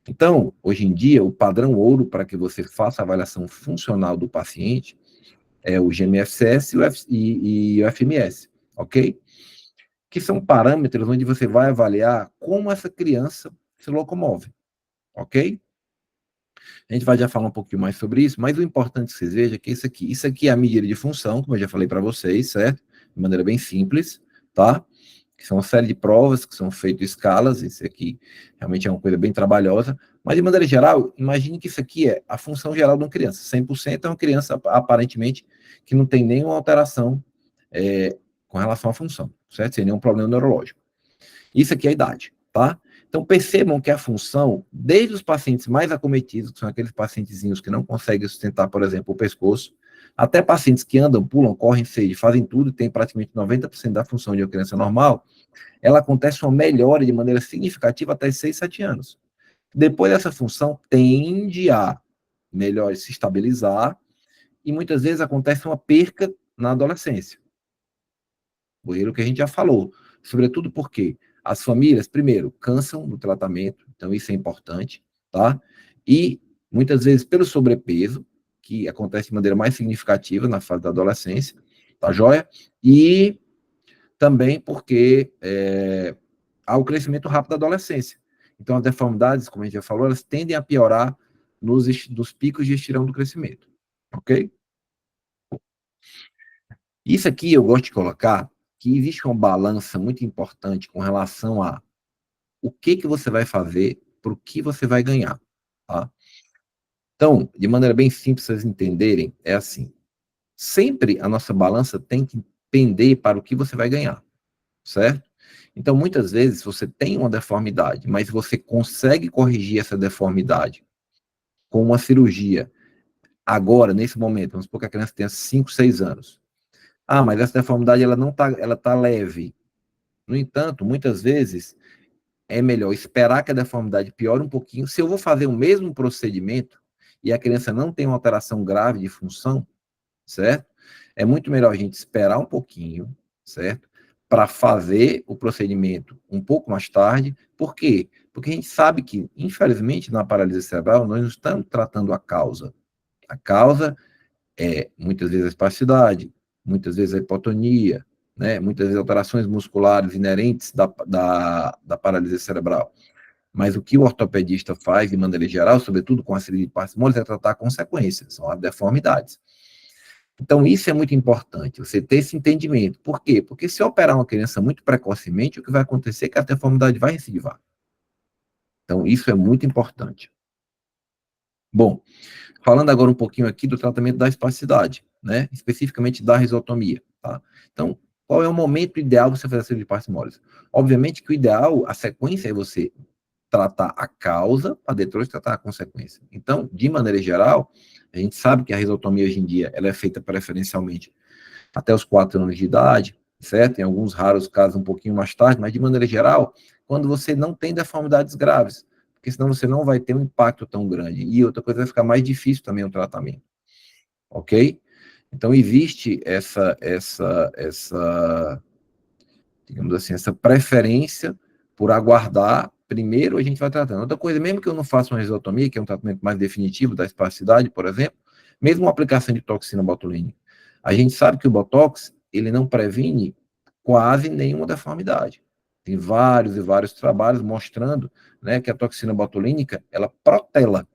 Então, hoje em dia, o padrão ouro para que você faça a avaliação funcional do paciente é o GMFCS e o FMS, ok? Que são parâmetros onde você vai avaliar como essa criança se locomove, ok? A gente vai já falar um pouquinho mais sobre isso, mas o importante que vocês vejam é que isso aqui é a medida de função, como eu já falei para vocês, certo? De maneira bem simples, tá? Que são uma série de provas que são feitas em escalas, isso aqui realmente é uma coisa bem trabalhosa, mas de maneira geral, imagine que isso aqui é a função geral de uma criança. 100% é uma criança, aparentemente, que não tem nenhuma alteração com relação à função, certo? Sem nenhum problema neurológico. Isso aqui é a idade, tá? Então, percebam que a função, desde os pacientes mais acometidos, que são aqueles pacientezinhos que não conseguem sustentar, por exemplo, o pescoço, até pacientes que andam, pulam, correm, sede, fazem tudo e têm praticamente 90% da função de uma criança normal, ela acontece uma melhora de maneira significativa até 6, 7 anos. Depois dessa função tende a melhor se estabilizar e muitas vezes acontece uma perca na adolescência. O erro que a gente já falou, sobretudo porque as famílias, primeiro, cansam do tratamento, então isso é importante, tá? E muitas vezes pelo sobrepeso, que acontece de maneira mais significativa na fase da adolescência, tá joia? E também porque há o crescimento rápido da adolescência. Então, as deformidades, como a gente já falou, elas tendem a piorar nos picos de estirão do crescimento, ok? Isso aqui eu gosto de colocar que existe uma balança muito importante com relação a o que você vai fazer para o que você vai ganhar, tá? Então, de maneira bem simples, vocês entenderem, é assim, sempre a nossa balança tem que pender para o que você vai ganhar, certo? Então, muitas vezes, você tem uma deformidade, mas você consegue corrigir essa deformidade com uma cirurgia agora, nesse momento, vamos supor que a criança tenha 5, 6 anos. Ah, mas essa deformidade, ela tá leve. No entanto, muitas vezes, é melhor esperar que a deformidade piore um pouquinho. Se eu vou fazer o mesmo procedimento e a criança não tem uma alteração grave de função, certo? É muito melhor a gente esperar um pouquinho, certo? Para fazer o procedimento um pouco mais tarde. Por quê? Porque a gente sabe que, infelizmente, na paralisia cerebral, nós não estamos tratando a causa. A causa é, muitas vezes, a espasticidade, muitas vezes a hipotonia, né? Muitas vezes alterações musculares inerentes da paralisia cerebral. Mas o que o ortopedista faz, de maneira geral, sobretudo com a cirurgia de parcimônias, é tratar consequências, são as deformidades. Então, isso é muito importante, você ter esse entendimento. Por quê? Porque se operar uma criança muito precocemente, o que vai acontecer é que a deformidade vai recidivar. Então, isso é muito importante. Bom, falando agora um pouquinho aqui do tratamento da espasticidade, né? Especificamente da risotomia, tá? Então, qual é o momento ideal de você fazer a cirurgia de parcimônias? Obviamente que o ideal, a sequência é você tratar a causa para depois tratar a consequência. Então, de maneira geral, a gente sabe que a risotomia hoje em dia ela é feita preferencialmente até os 4 anos de idade, certo? Em alguns raros casos um pouquinho mais tarde, mas de maneira geral, quando você não tem deformidades graves, porque senão você não vai ter um impacto tão grande. E outra coisa, vai ficar mais difícil também o tratamento, ok? Então, existe digamos assim, essa preferência por aguardar. Primeiro, a gente vai tratando. Outra coisa, mesmo que eu não faça uma risotomia, que é um tratamento mais definitivo da espasticidade, por exemplo, mesmo uma aplicação de toxina botulínica, a gente sabe que o Botox, ele não previne quase nenhuma deformidade. Tem vários e vários trabalhos mostrando, né, que a toxina botulínica, ela protela,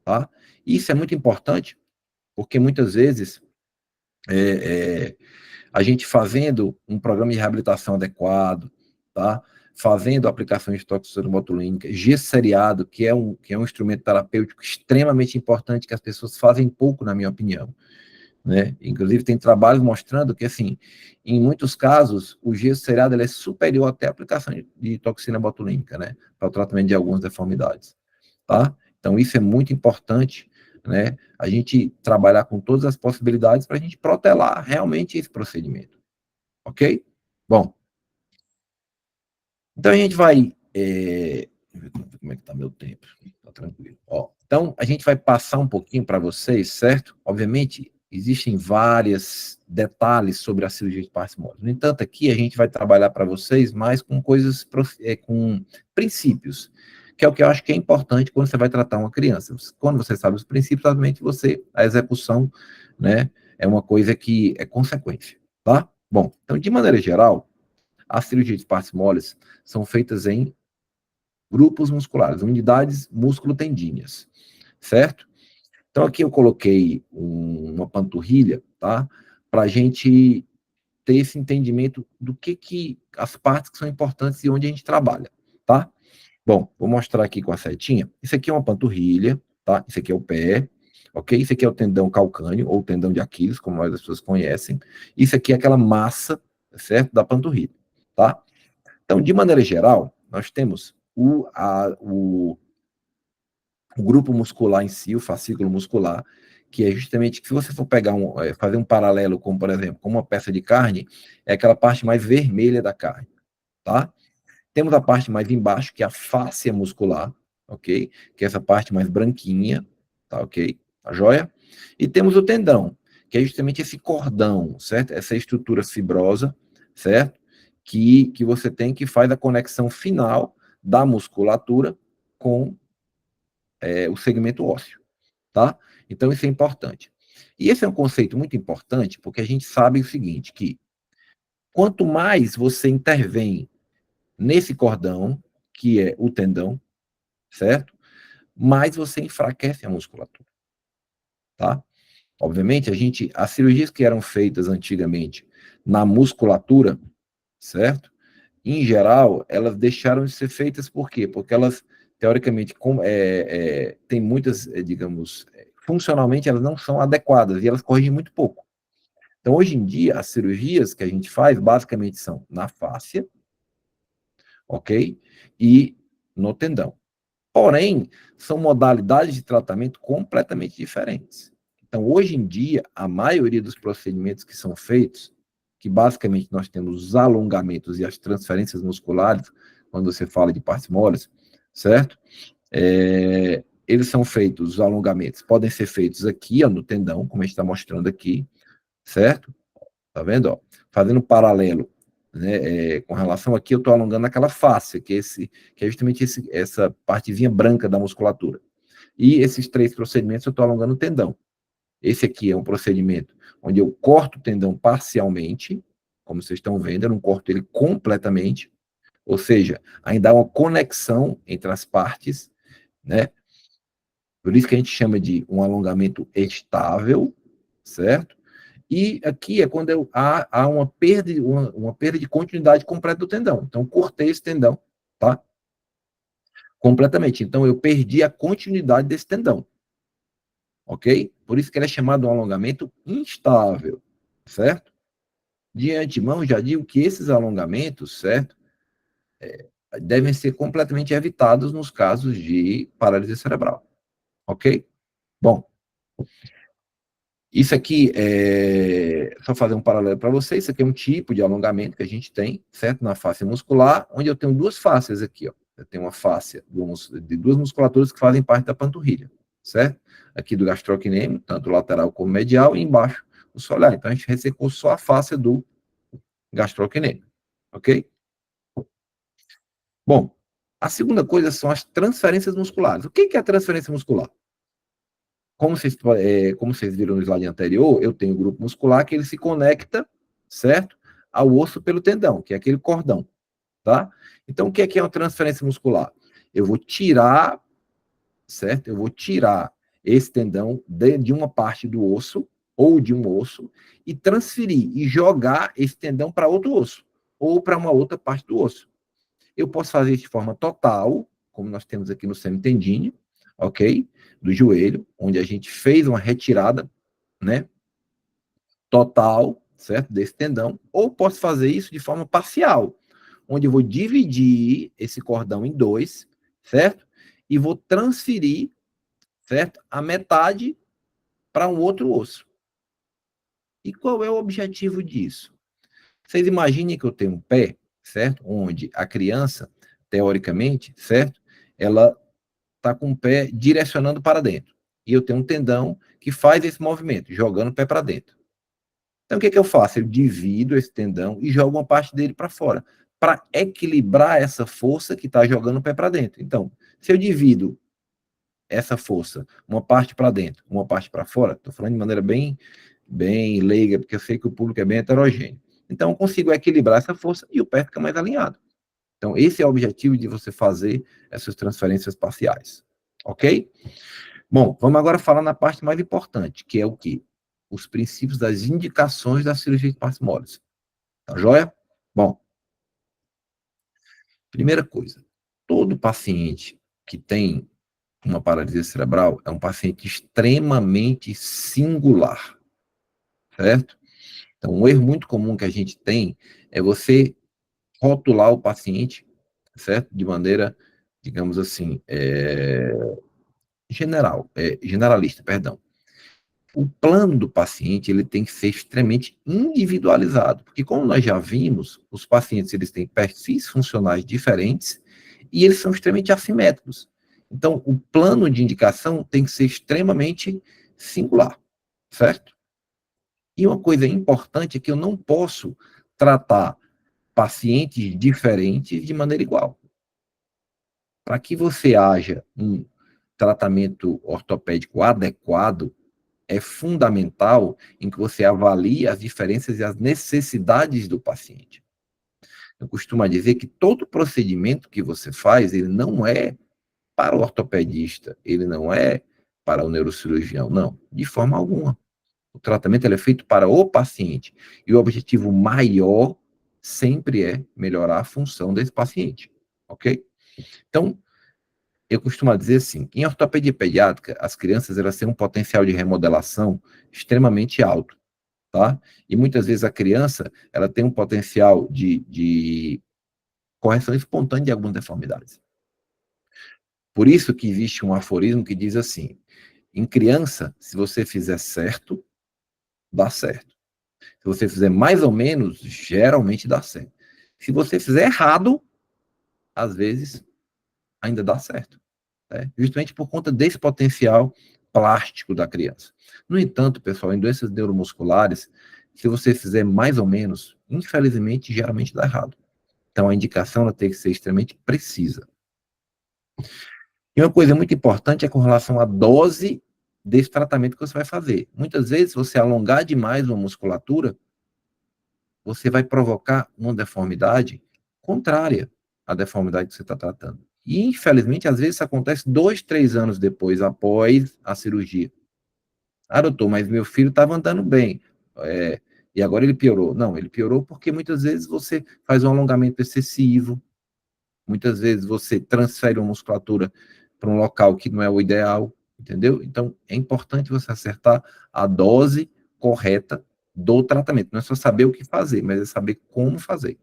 tá? Isso é muito importante, porque muitas vezes a gente fazendo um programa de reabilitação adequado, tá? Fazendo a aplicação de toxina botulínica, G-seriado, que é um instrumento terapêutico extremamente importante, que as pessoas fazem pouco, na minha opinião, né? Inclusive, tem trabalhos mostrando que, assim, em muitos casos, o G-seriado é superior até a aplicação de toxina botulínica, né? Para o tratamento de algumas deformidades, tá? Então, isso é muito importante, né? A gente trabalhar com todas as possibilidades para a gente protelar realmente esse procedimento, ok? Bom, então a gente vai... como é que está meu tempo? Está tranquilo. Ó, então, a gente vai passar um pouquinho para vocês, certo? Obviamente, existem vários detalhes sobre a cirurgia de parcimônias. No entanto, aqui a gente vai trabalhar para vocês mais com coisas, com princípios, que é o que eu acho que é importante quando você vai tratar uma criança. Quando você sabe os princípios, obviamente a execução, né, é uma coisa que é consequência, tá? Bom, então, de maneira geral, as cirurgias de partes moles são feitas em grupos musculares, unidades músculo-tendíneas, certo? Então, aqui eu coloquei uma panturrilha, tá? Para a gente ter esse entendimento do que as partes que são importantes e onde a gente trabalha, tá? Bom, vou mostrar aqui com a setinha. Isso aqui é uma panturrilha, tá? Isso aqui é o pé, ok? Isso aqui é o tendão calcâneo, ou tendão de Aquiles, como as pessoas conhecem. Isso aqui é aquela massa, certo? Da panturrilha, tá? Então, de maneira geral, nós temos o grupo muscular em si, o fascículo muscular, que é justamente que se você for pegar fazer um paralelo com, por exemplo, com uma peça de carne, é aquela parte mais vermelha da carne, tá? Temos a parte mais embaixo, que é a fáscia muscular, ok? Que é essa parte mais branquinha, tá ok? Tá joia? E temos o tendão, que é justamente esse cordão, certo? Essa estrutura fibrosa, certo? Que você tem que faz a conexão final da musculatura com o segmento ósseo, tá? Então, isso é importante. E esse é um conceito muito importante, porque a gente sabe o seguinte, que quanto mais você intervém nesse cordão, que é o tendão, certo? Mais você enfraquece a musculatura, tá? Obviamente, as cirurgias que eram feitas antigamente na musculatura, certo? Em geral, elas deixaram de ser feitas por quê? Porque elas, teoricamente, têm muitas, digamos, funcionalmente elas não são adequadas e elas corrigem muito pouco. Então, hoje em dia, as cirurgias que a gente faz, basicamente, são na fáscia, ok? E no tendão. Porém, são modalidades de tratamento completamente diferentes. Então, hoje em dia, a maioria dos procedimentos que são feitos, que basicamente nós temos os alongamentos e as transferências musculares, quando você fala de partes moles, certo? Eles são feitos, os alongamentos podem ser feitos aqui, ó, no tendão, como a gente está mostrando aqui, certo? Tá vendo? Ó? Fazendo um paralelo, né, com relação aqui, eu estou alongando aquela face, que é justamente essa partezinha branca da musculatura. E esses 3 procedimentos eu estou alongando o tendão. Esse aqui é um procedimento onde eu corto o tendão parcialmente, como vocês estão vendo, eu não corto ele completamente, ou seja, ainda há uma conexão entre as partes, né? Por isso que a gente chama de um alongamento estável, certo? E aqui é quando há uma perda de continuidade completa do tendão. Então, cortei esse tendão, tá? Completamente. Então, eu perdi a continuidade desse tendão. Ok? Por isso que ele é chamado de um alongamento instável, certo? De antemão, já digo que esses alongamentos, certo? Devem ser completamente evitados nos casos de paralisia cerebral. Ok? Bom, isso aqui só fazer um paralelo para vocês, isso aqui é um tipo de alongamento que a gente tem, certo? Na face muscular, onde eu tenho 2 faces aqui, ó. Eu tenho uma face de 2 musculaturas que fazem parte da panturrilha, certo? Aqui do gastrocnêmio, tanto lateral como medial, e embaixo o solear. Então, a gente ressecou só a face do gastrocnêmio, ok? Bom, a segunda coisa são as transferências musculares. O que é a transferência muscular? Como vocês viram no slide anterior, eu tenho o grupo muscular que ele se conecta, certo? Ao osso pelo tendão, que é aquele cordão, tá? Então, o que é uma transferência muscular? Eu vou tirar, certo? Eu vou tirar esse tendão de uma parte do osso, ou de um osso, e transferir, e jogar esse tendão para outro osso, ou para uma outra parte do osso. Eu posso fazer isso de forma total, como nós temos aqui no semitendíneo, ok? Do joelho, onde a gente fez uma retirada, né? Total, certo? Desse tendão. Ou posso fazer isso de forma parcial, onde eu vou dividir esse cordão em 2, certo? E vou transferir, certo? A metade para um outro osso. E qual é o objetivo disso? Vocês imaginem que eu tenho um pé, certo? Onde a criança, teoricamente, certo? Ela está com o pé direcionando para dentro. E eu tenho um tendão que faz esse movimento, jogando o pé para dentro. Então, o que eu faço? Eu divido esse tendão e jogo uma parte dele para fora, para equilibrar essa força que está jogando o pé para dentro. Então, se eu divido essa força, uma parte para dentro, uma parte para fora, estou falando de maneira bem leiga, porque eu sei que o público é bem heterogêneo. Então, eu consigo equilibrar essa força e o pé fica mais alinhado. Então, esse é o objetivo de você fazer essas transferências parciais. Ok? Bom, vamos agora falar na parte mais importante, que é o quê? Os princípios das indicações da cirurgia de partes moles. Tá joia? Bom, primeira coisa, todo paciente que tem uma paralisia cerebral é um paciente extremamente singular, certo? Então, um erro muito comum que a gente tem é você rotular o paciente, certo? De maneira, digamos assim, generalista, perdão. O plano do paciente, ele tem que ser extremamente individualizado, porque como nós já vimos, os pacientes, eles têm perfis funcionais diferentes e eles são extremamente assimétricos. Então, o plano de indicação tem que ser extremamente singular, certo? E uma coisa importante é que eu não posso tratar pacientes diferentes de maneira igual. Para que você haja um tratamento ortopédico adequado, é fundamental em que você avalie as diferenças e as necessidades do paciente. Eu costumo dizer que todo procedimento que você faz, ele não é para o ortopedista, ele não é para o neurocirurgião, não, de forma alguma. O tratamento ele é feito para o paciente, e o objetivo maior sempre é melhorar a função desse paciente, ok? Então, eu costumo dizer assim, em ortopedia pediátrica, as crianças elas têm um potencial de remodelação extremamente alto, tá? E muitas vezes a criança, ela tem um potencial de correção espontânea de algumas deformidades. Por isso que existe um aforismo que diz assim, em criança, se você fizer certo, dá certo. Se você fizer mais ou menos, geralmente dá certo. Se você fizer errado, às vezes, ainda dá certo. Justamente por conta desse potencial plástico da criança. No entanto, pessoal, em doenças neuromusculares, se você fizer mais ou menos, infelizmente, geralmente dá errado. Então, a indicação ela tem que ser extremamente precisa. E uma coisa muito importante é com relação à dose desse tratamento que você vai fazer. Muitas vezes, se você alongar demais uma musculatura, você vai provocar uma deformidade contrária à deformidade que você está tratando. E, infelizmente, às vezes isso acontece 2, 3 anos depois, após a cirurgia. Ah, doutor, mas meu filho estava andando bem, e agora ele piorou. Não, ele piorou porque muitas vezes você faz um alongamento excessivo, muitas vezes você transfere uma musculatura para um local que não é o ideal, entendeu? Então, é importante você acertar a dose correta do tratamento. Não é só saber o que fazer, mas é saber como fazer.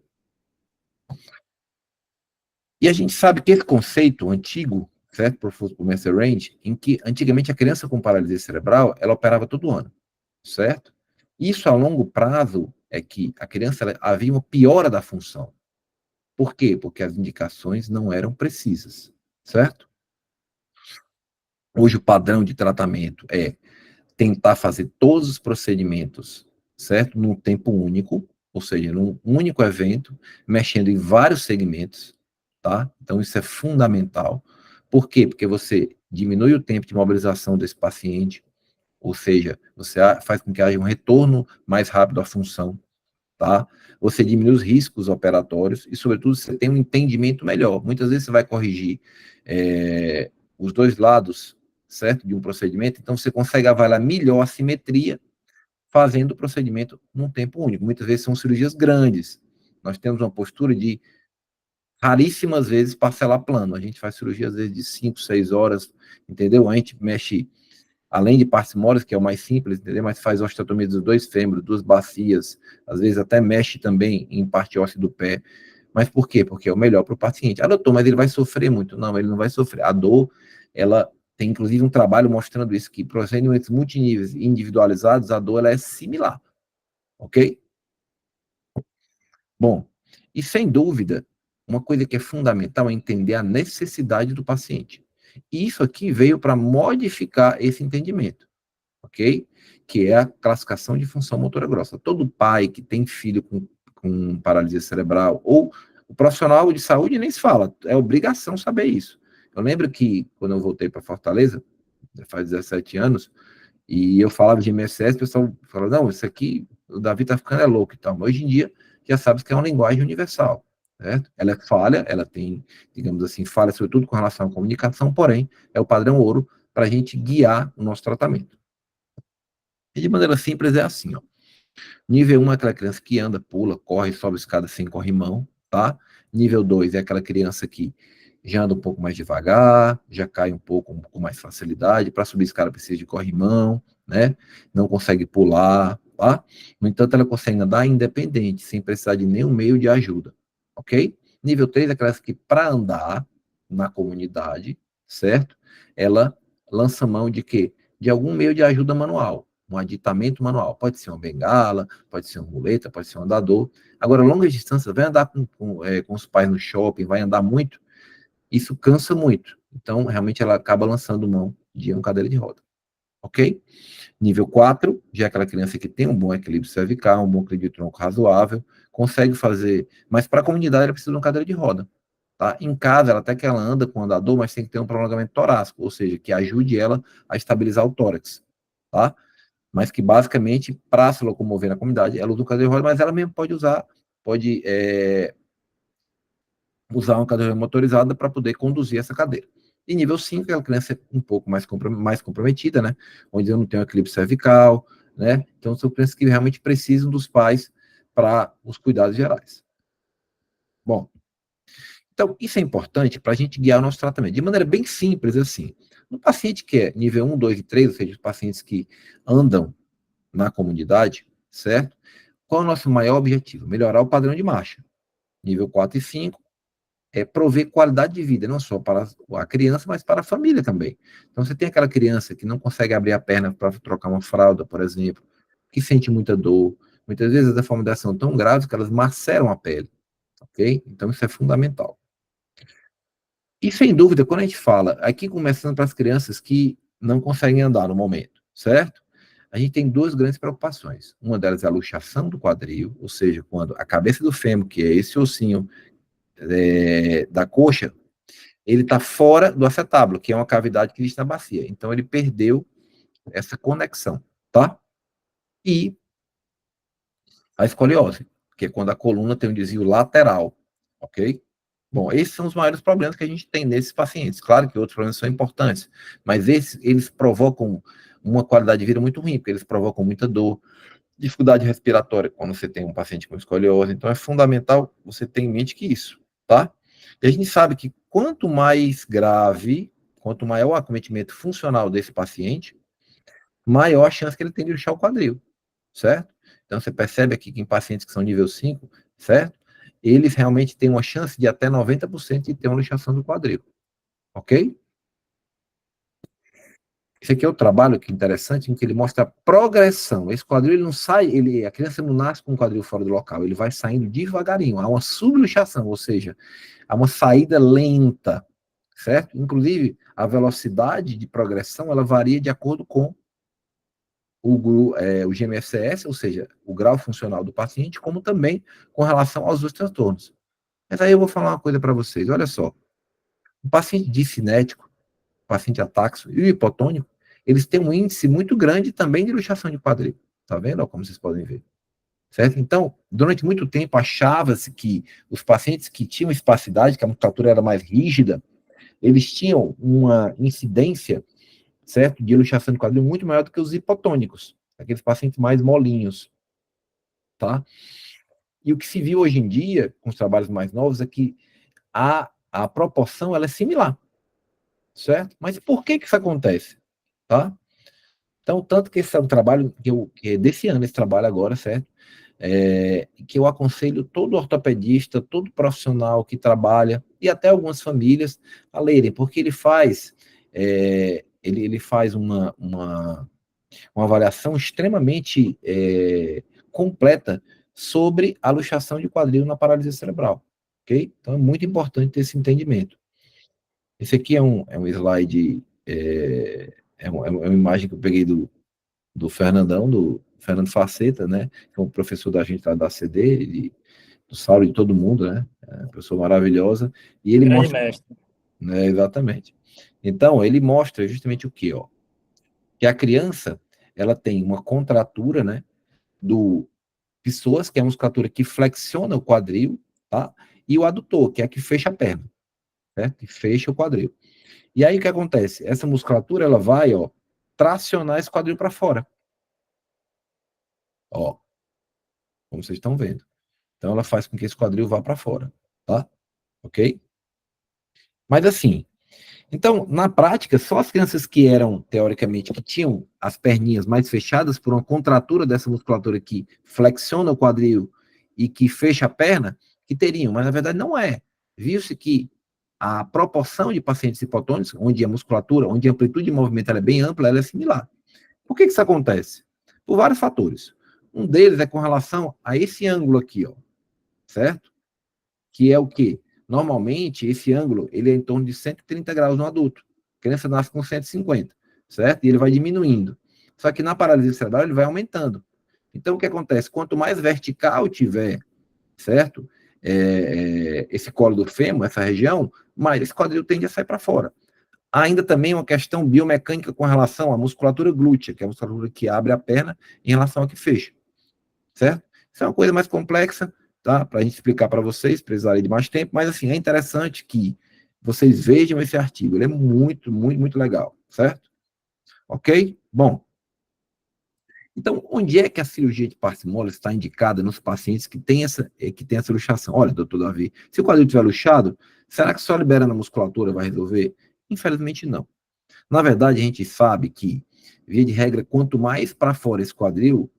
E a gente sabe que esse conceito antigo, certo, Profuso Mercer Range, em que antigamente a criança com paralisia cerebral, ela operava todo ano, certo? Isso a longo prazo é que a criança havia uma piora da função. Por quê? Porque as indicações não eram precisas, certo? Hoje o padrão de tratamento é tentar fazer todos os procedimentos, certo? Num tempo único, ou seja, num único evento, mexendo em vários segmentos, tá? Então isso é fundamental. Por quê? Porque você diminui o tempo de mobilização desse paciente, ou seja, você faz com que haja um retorno mais rápido à função, tá? Você diminui os riscos operatórios e, sobretudo, você tem um entendimento melhor. Muitas vezes você vai corrigir os dois lados, certo? De um procedimento, então você consegue avaliar melhor a simetria fazendo o procedimento num tempo único. Muitas vezes são cirurgias grandes. Nós temos uma postura de raríssimas vezes parcelar plano. A gente faz cirurgia às vezes de 5, 6 horas, entendeu? A gente mexe, além de partes moles, que é o mais simples, entendeu? Mas faz osteotomia dos 2 fêmures, 2 bacias, às vezes até mexe também em parte óssea do pé. Mas por quê? Porque é o melhor para o paciente. Ah, doutor, mas ele vai sofrer muito. Não, ele não vai sofrer. A dor, ela tem inclusive um trabalho mostrando isso, que procedimentos multiníveis individualizados, a dor ela é similar. Ok? Bom, e sem dúvida, uma coisa que é fundamental é entender a necessidade do paciente. E isso aqui veio para modificar esse entendimento, ok? Que é a classificação de função motora grossa. Todo pai que tem filho com paralisia cerebral, ou O profissional de saúde nem se fala, é obrigação saber isso. Eu lembro que, quando eu voltei para Fortaleza, faz 17 anos, e eu falava de INSS, o pessoal falava, não, isso aqui, o Davi tá ficando louco e tal. Mas hoje em dia, já sabe que é uma linguagem universal, certo? Ela é falha, ela tem, digamos assim, falha sobretudo com relação à comunicação, porém, é o padrão ouro para a gente guiar o nosso tratamento. E de maneira simples é assim, ó. Nível 1 é aquela criança que anda, pula, corre, sobe escada sem corrimão, tá? Nível 2 é aquela criança que já anda um pouco mais devagar, já cai um pouco com mais facilidade, para subir escada precisa de corrimão, né? Não consegue pular, tá? No entanto, ela consegue andar independente, sem precisar de nenhum meio de ajuda, ok? Nível 3 é aquela que, para andar na comunidade, certo? Ela lança mão de quê? De algum meio de ajuda manual, um aditamento manual. Pode ser uma bengala, pode ser uma muleta, pode ser um andador. Agora, longas distâncias, vai andar com os pais no shopping, vai andar muito, isso cansa muito. Então, realmente, ela acaba lançando mão de uma cadeira de roda. Ok? Nível 4, já é aquela criança que tem um bom equilíbrio cervical, um bom equilíbrio de tronco razoável, consegue fazer, mas para a comunidade ela precisa de uma cadeira de roda. Tá? Em casa, ela até que ela anda com andador, mas tem que ter um prolongamento torácico, ou seja, que ajude ela a estabilizar o tórax. Tá? Mas que basicamente, para se locomover na comunidade, ela usa uma cadeira de roda, mas ela mesmo pode usar uma cadeira motorizada para poder conduzir essa cadeira. E nível 5, aquela criança um pouco mais comprometida, né? Onde eu não tenho equilíbrio cervical, né? Então, são crianças que realmente precisam dos pais para os cuidados gerais. Bom, então, isso é importante para a gente guiar o nosso tratamento. De maneira bem simples, assim. Um paciente que é nível 1, 2 e 3, ou seja, os pacientes que andam na comunidade, certo? Qual é o nosso maior objetivo? Melhorar o padrão de marcha. Nível 4 e 5 é prover qualidade de vida, não só para a criança, mas para a família também. Então, você tem aquela criança que não consegue abrir a perna para trocar uma fralda, por exemplo, que sente muita dor. Muitas vezes as deformidades são tão graves que elas maceram a pele, ok? Então, isso é fundamental. E, sem dúvida, quando a gente fala, aqui começando para as crianças que não conseguem andar no momento, certo? A gente tem duas grandes preocupações. Uma delas é a luxação do quadril, ou seja, quando a cabeça do fêmur, que é esse ossinho da coxa, ele está fora do acetábulo, que é uma cavidade que existe na bacia. Então, ele perdeu essa conexão, tá? E a escoliose, que é quando a coluna tem um desvio lateral, ok? Bom, esses são os maiores problemas que a gente tem nesses pacientes. Claro que outros problemas são importantes, mas eles provocam uma qualidade de vida muito ruim, porque eles provocam muita dor, dificuldade respiratória quando você tem um paciente com escoliose. Então, é fundamental você ter em mente que isso, tá? E a gente sabe que quanto mais grave, quanto maior o acometimento funcional desse paciente, maior a chance que ele tem de luxar o quadril, certo? Então, você percebe aqui que em pacientes que são nível 5, certo? Eles realmente têm uma chance de até 90% de ter uma luxação do quadril, ok? Esse aqui é o trabalho que é interessante, em que ele mostra a progressão. Esse quadril, ele não sai, a criança não nasce com o quadril fora do local, ele vai saindo devagarinho. Há uma subluxação, ou seja, há uma saída lenta, certo? Inclusive, a velocidade de progressão, ela varia de acordo com o GMFCS, ou seja, o grau funcional do paciente, como também com relação aos outros transtornos. Mas aí eu vou falar uma coisa para vocês, olha só. O paciente discinético, o paciente ataxo e o hipotônico, eles têm um índice muito grande também de luxação de quadril. Tá vendo? Como vocês podem ver. Certo? Então, durante muito tempo, achava-se que os pacientes que tinham espacidade, que a musculatura era mais rígida, eles tinham uma incidência, certo, de luxação de quadril muito maior do que os hipotônicos, aqueles pacientes mais molinhos, tá? E o que se viu hoje em dia, com os trabalhos mais novos, é que a proporção ela é similar, certo? Mas por que isso acontece? Tá? Então, tanto que esse é um trabalho que é desse ano, esse trabalho agora, certo? Que eu aconselho todo ortopedista, todo profissional que trabalha, e até algumas famílias, a lerem, porque ele faz, ele faz uma avaliação extremamente completa sobre a luxação de quadril na paralisia cerebral, ok? Então, é muito importante ter esse entendimento. Esse aqui é um slide, uma imagem que eu peguei do Fernandão, do Fernando Faceta, né? Que é um professor da gente lá da CD, do Saulo, de todo mundo, né? É uma pessoa maravilhosa. E ele Grande mostra... mestre. Exatamente. Então, ele mostra justamente o quê? Ó? Que a criança, ela tem uma contratura, né, do psoas, que é a musculatura que flexiona o quadril, tá? E o adutor, que é a que fecha a perna, certo? Que fecha o quadril. E aí o que acontece? Essa musculatura, ela vai, ó, tracionar esse quadril para fora. Ó, como vocês estão vendo. Então ela faz com que esse quadril vá para fora, tá? Ok? Mas assim, então, na prática, só as crianças que eram, teoricamente, que tinham as perninhas mais fechadas por uma contratura dessa musculatura que flexiona o quadril e que fecha a perna, que teriam, mas na verdade não é. Viu-se que a proporção de pacientes hipotônicos, onde a musculatura, onde a amplitude de movimento ela é bem ampla, ela é similar. Por que isso acontece? Por vários fatores. Um deles é com relação a esse ângulo aqui, ó, certo? Que é o quê? Normalmente, esse ângulo, ele é em torno de 130 graus no adulto. A criança nasce com 150, certo? E ele vai diminuindo. Só que na paralisia cerebral, ele vai aumentando. Então, o que acontece? Quanto mais vertical tiver, certo? Esse colo do fêmur, essa região, mais esse quadril tende a sair para fora. Há ainda também uma questão biomecânica com relação à musculatura glútea, que é a musculatura que abre a perna em relação à que fecha, certo? Isso é uma coisa mais complexa, tá? Para a gente explicar para vocês, precisaria de mais tempo, mas assim, é interessante que vocês vejam esse artigo, ele é muito, muito, muito legal, certo? Ok? Bom, então, onde é que a cirurgia de parcimônia está indicada nos pacientes que têm essa luxação? Olha, doutor Davi, se o quadril estiver luxado, será que só liberando a musculatura vai resolver? Infelizmente, não. Na verdade, a gente sabe que, via de regra, quanto mais para fora esse quadril,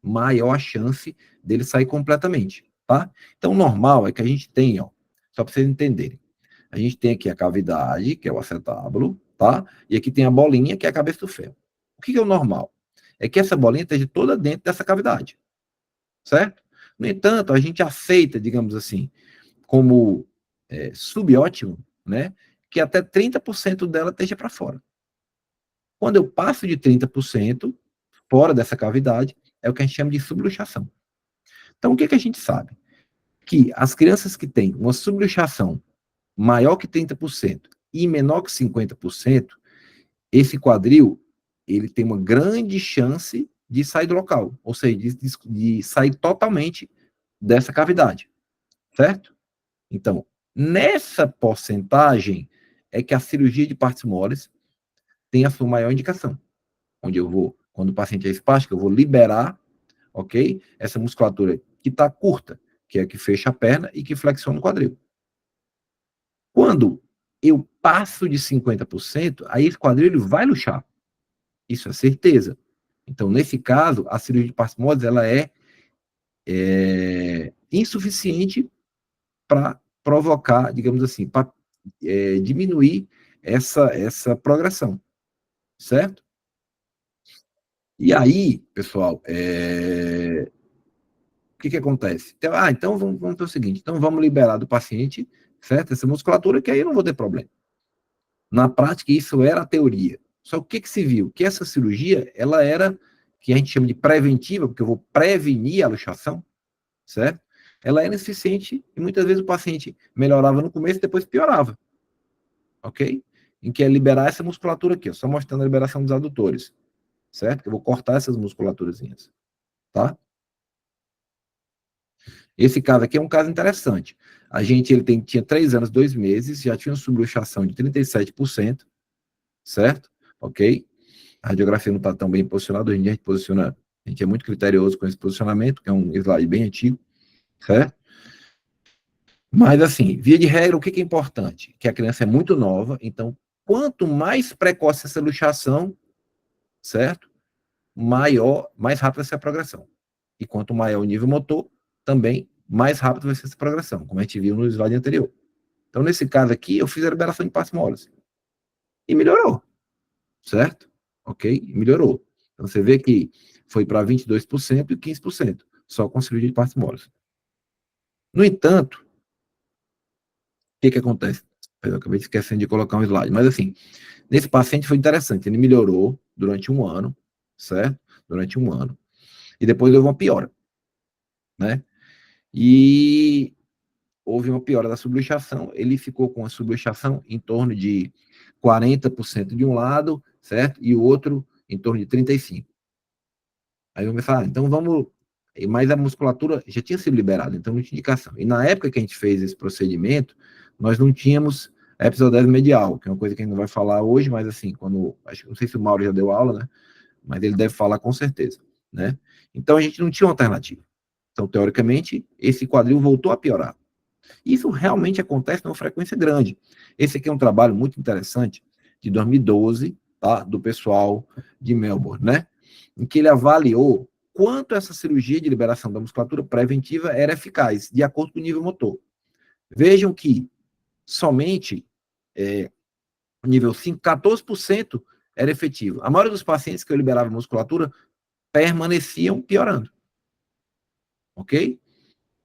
maior a chance dele sair completamente, tá? Então, o normal é que a gente tenha, ó, só para vocês entenderem, a gente tem aqui a cavidade, que é o acetábulo, tá? E aqui tem a bolinha, que é a cabeça do fêmur. O que é o normal? É que essa bolinha esteja toda dentro dessa cavidade, certo? No entanto, a gente aceita, digamos assim, como subótimo, né? Que até 30% dela esteja para fora. Quando eu passo de 30% fora dessa cavidade, é o que a gente chama de subluxação. Então, o que a gente sabe? Que as crianças que têm uma subluxação maior que 30% e menor que 50%, esse quadril, ele tem uma grande chance de sair do local, ou seja, de sair totalmente dessa cavidade, certo? Então, nessa porcentagem é que a cirurgia de partes moles tem a sua maior indicação, onde eu vou, quando o paciente é espástico, eu vou liberar, ok? Essa musculatura que está curta, que é a que fecha a perna e que flexiona o quadril. Quando eu passo de 50%, aí esse quadril ele vai luxar. Isso é certeza. Então, nesse caso, a cirurgia de parcimose, ela é insuficiente para provocar, digamos assim, para diminuir essa progressão, certo? E aí, pessoal, o que acontece? Então vamos ter o seguinte, então vamos liberar do paciente, certo? Essa musculatura, que aí eu não vou ter problema. Na prática, isso era a teoria. Só que se viu? Que essa cirurgia, ela era, que a gente chama de preventiva, porque eu vou prevenir a luxação, certo? Ela era insuficiente e muitas vezes o paciente melhorava no começo e depois piorava, ok? Em que é liberar essa musculatura aqui, ó, só mostrando a liberação dos adutores, certo? Eu vou cortar essas musculaturazinhas, tá? Esse caso aqui é um caso interessante. A gente, tinha 3 anos, 2 meses, já tinha uma subluxação de 37%, certo? Ok? A radiografia não está tão bem posicionada, hoje em dia a gente é muito criterioso com esse posicionamento, que é um slide bem antigo, certo? Mas, assim, via de regra, o que é importante? Que a criança é muito nova, então, quanto mais precoce essa luxação, certo? Mais rápida vai ser a progressão. E quanto maior o nível motor, também mais rápido vai ser essa progressão, como a gente viu no slide anterior. Então, nesse caso aqui, eu fiz a liberação de partes moles. E melhorou, certo? Ok? Melhorou. Então, você vê que foi para 22% e 15%, só com cirurgia de partes moles. No entanto, o que acontece? Eu acabei esquecendo de colocar um slide, mas assim, nesse paciente foi interessante, ele melhorou durante um ano, certo? Durante um ano. E depois houve uma piora, né? E houve uma piora da subluxação, ele ficou com a subluxação em torno de 40% de um lado, certo? E o outro em torno de 35%. Aí vamos pensar, então vamos... Mas a musculatura já tinha sido liberada, então não tinha indicação. E na época que a gente fez esse procedimento, nós não tínhamos a episodese medial, que é uma coisa que a gente não vai falar hoje, mas assim, não sei se o Mauro já deu aula, né? Mas ele deve falar com certeza, né? Então a gente não tinha uma alternativa. Então, teoricamente, esse quadril voltou a piorar. Isso realmente acontece numa frequência grande. Esse aqui é um trabalho muito interessante, de 2012, tá? Do pessoal de Melbourne, né? Em que ele avaliou quanto essa cirurgia de liberação da musculatura preventiva era eficaz, de acordo com o nível motor. Vejam que somente nível 5, 14% era efetivo. A maioria dos pacientes que eu liberava musculatura permaneciam piorando. Ok?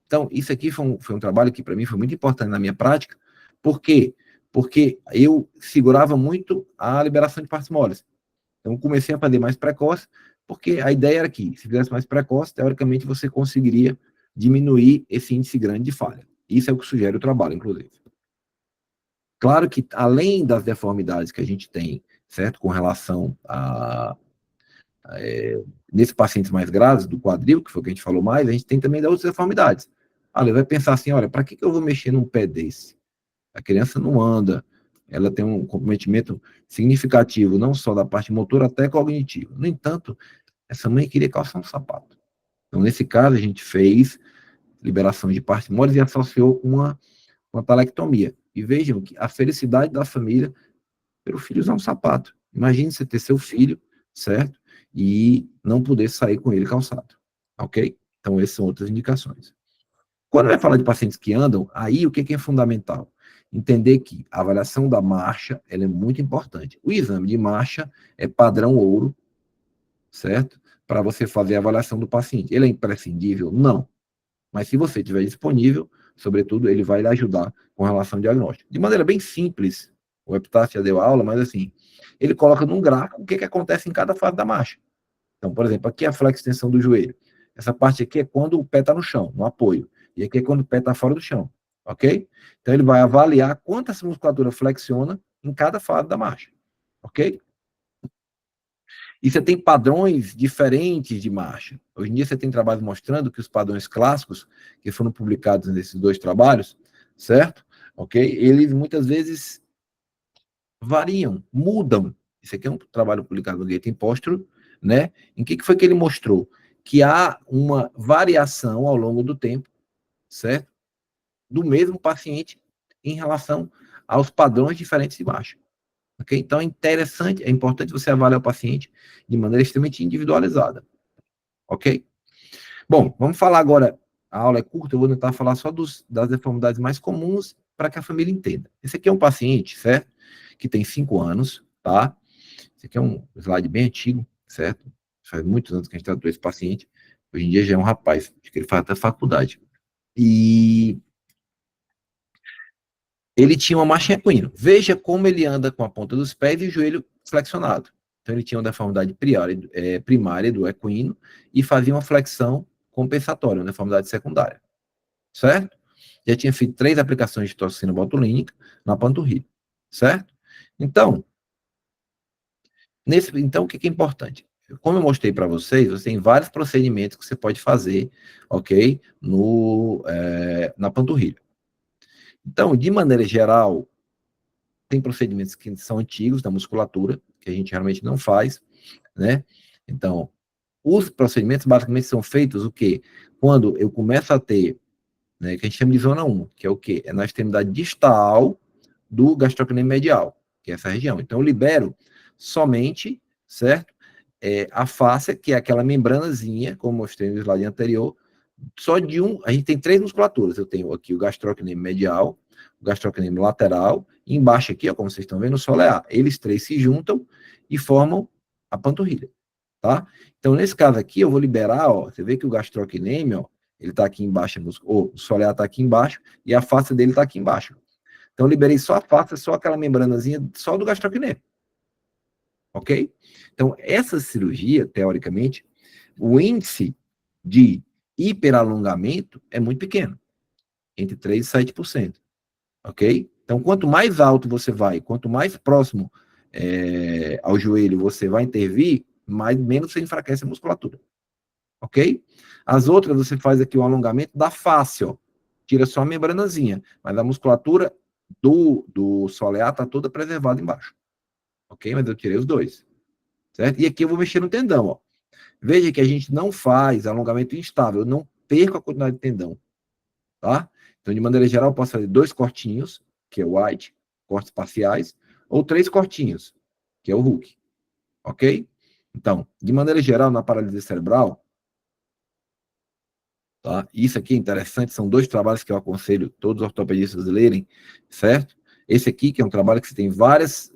Então, isso aqui foi um trabalho que para mim foi muito importante na minha prática. Por quê? Porque eu segurava muito a liberação de partes moles. Então, comecei a fazer mais precoce, porque a ideia era que, se fizesse mais precoce, teoricamente você conseguiria diminuir esse índice grande de falha. Isso é o que sugere o trabalho, inclusive. Claro que, além das deformidades que a gente tem, certo, com relação nesses pacientes mais graves, do quadril, que foi o que a gente falou mais, a gente tem também outras deformidades. Ele vai pensar assim, olha, para que eu vou mexer num pé desse? A criança não anda, ela tem um comprometimento significativo, não só da parte motora, até cognitiva. No entanto, essa mãe queria calçar um sapato. Então, nesse caso, a gente fez liberação de partes moles e associou com uma talectomia. E vejam que a felicidade da família pelo filho usar um sapato. Imagine você ter seu filho, certo? E não poder sair com ele calçado. Ok? Então, essas são outras indicações. Quando vai falar de pacientes que andam, aí o que é fundamental? Entender que a avaliação da marcha, ela é muito importante. O exame de marcha é padrão ouro, certo? Para você fazer a avaliação do paciente. Ele é imprescindível? Não. Mas se você estiver disponível, sobretudo, ele vai lhe ajudar com relação ao diagnóstico. De maneira bem simples, o Epitácio já deu aula, mas assim, ele coloca num gráfico o que acontece em cada fase da marcha. Então, por exemplo, aqui é a flexão do joelho. Essa parte aqui é quando o pé está no chão, no apoio. E aqui é quando o pé está fora do chão. Ok? Então, ele vai avaliar quanto essa musculatura flexiona em cada fase da marcha. Ok? E você tem padrões diferentes de marcha. Hoje em dia você tem trabalhos mostrando que os padrões clássicos, que foram publicados nesses dois trabalhos, certo? Ok? Eles muitas vezes variam, mudam. Esse aqui é um trabalho publicado no Gating Posture, né? Em que foi que ele mostrou? Que há uma variação ao longo do tempo, certo? Do mesmo paciente em relação aos padrões diferentes de marcha. Okay? Então, é interessante, é importante você avaliar o paciente de maneira extremamente individualizada. Ok? Bom, vamos falar agora, a aula é curta, eu vou tentar falar só das deformidades mais comuns para que a família entenda. Esse aqui é um paciente, certo? Que tem 5 anos, tá? Esse aqui é um slide bem antigo, certo? Faz muitos anos que a gente tratou esse paciente. Hoje em dia já é um rapaz, acho que ele faz até faculdade. E ele tinha uma marcha equino. Veja como ele anda com a ponta dos pés e o joelho flexionado. Então, ele tinha uma deformidade primária do equino e fazia uma flexão compensatória, uma deformidade secundária. Certo? Já tinha feito 3 aplicações de toxina botulínica na panturrilha. Certo? Então, o que é importante? Como eu mostrei para vocês, você tem vários procedimentos que você pode fazer, ok? Na panturrilha. Então, de maneira geral, tem procedimentos que são antigos da musculatura, que a gente realmente não faz, né? Então, os procedimentos basicamente são feitos o quê? Quando eu começo a ter, né, que a gente chama de zona 1, que é o quê? É na extremidade distal do gastrocnêmio medial, que é essa região. Então, eu libero somente, certo? A fáscia, que é aquela membranazinha, como mostrei no slide anterior, só de a gente tem 3 musculaturas. Eu tenho aqui o gastrocnêmio medial, o gastrocnêmio lateral, e embaixo aqui, ó, como vocês estão vendo, o solear. Eles 3 se juntam e formam a panturrilha, tá? Então, nesse caso aqui, eu vou liberar, ó, você vê que o gastrocnêmio, ó, ele está aqui embaixo, o solear está aqui embaixo, e a face dele está aqui embaixo. Então, eu liberei só a face, só aquela membranazinha, só do gastrocnêmio. Ok? Então, essa cirurgia, teoricamente, o índice de hiperalongamento é muito pequeno. entre 3% e 7%, ok? Então, quanto mais alto você vai, quanto mais próximo ao joelho você vai intervir, menos você enfraquece a musculatura, ok? As outras, você faz aqui o alongamento da face, ó, tira só a membranazinha, mas a musculatura do solear está toda preservada embaixo, ok? Mas eu tirei os dois, certo? E aqui eu vou mexer no tendão, ó. Veja que a gente não faz alongamento instável, eu não perco a quantidade de tendão, tá? Então, de maneira geral, eu posso fazer 2 cortinhos, que é o wide, cortes parciais, ou 3 cortinhos, que é o hook, ok? Então, de maneira geral, na paralisia cerebral, tá? Isso aqui é interessante, são 2 trabalhos que eu aconselho todos os ortopedistas a lerem, certo? Esse aqui, que é um trabalho que você tem vários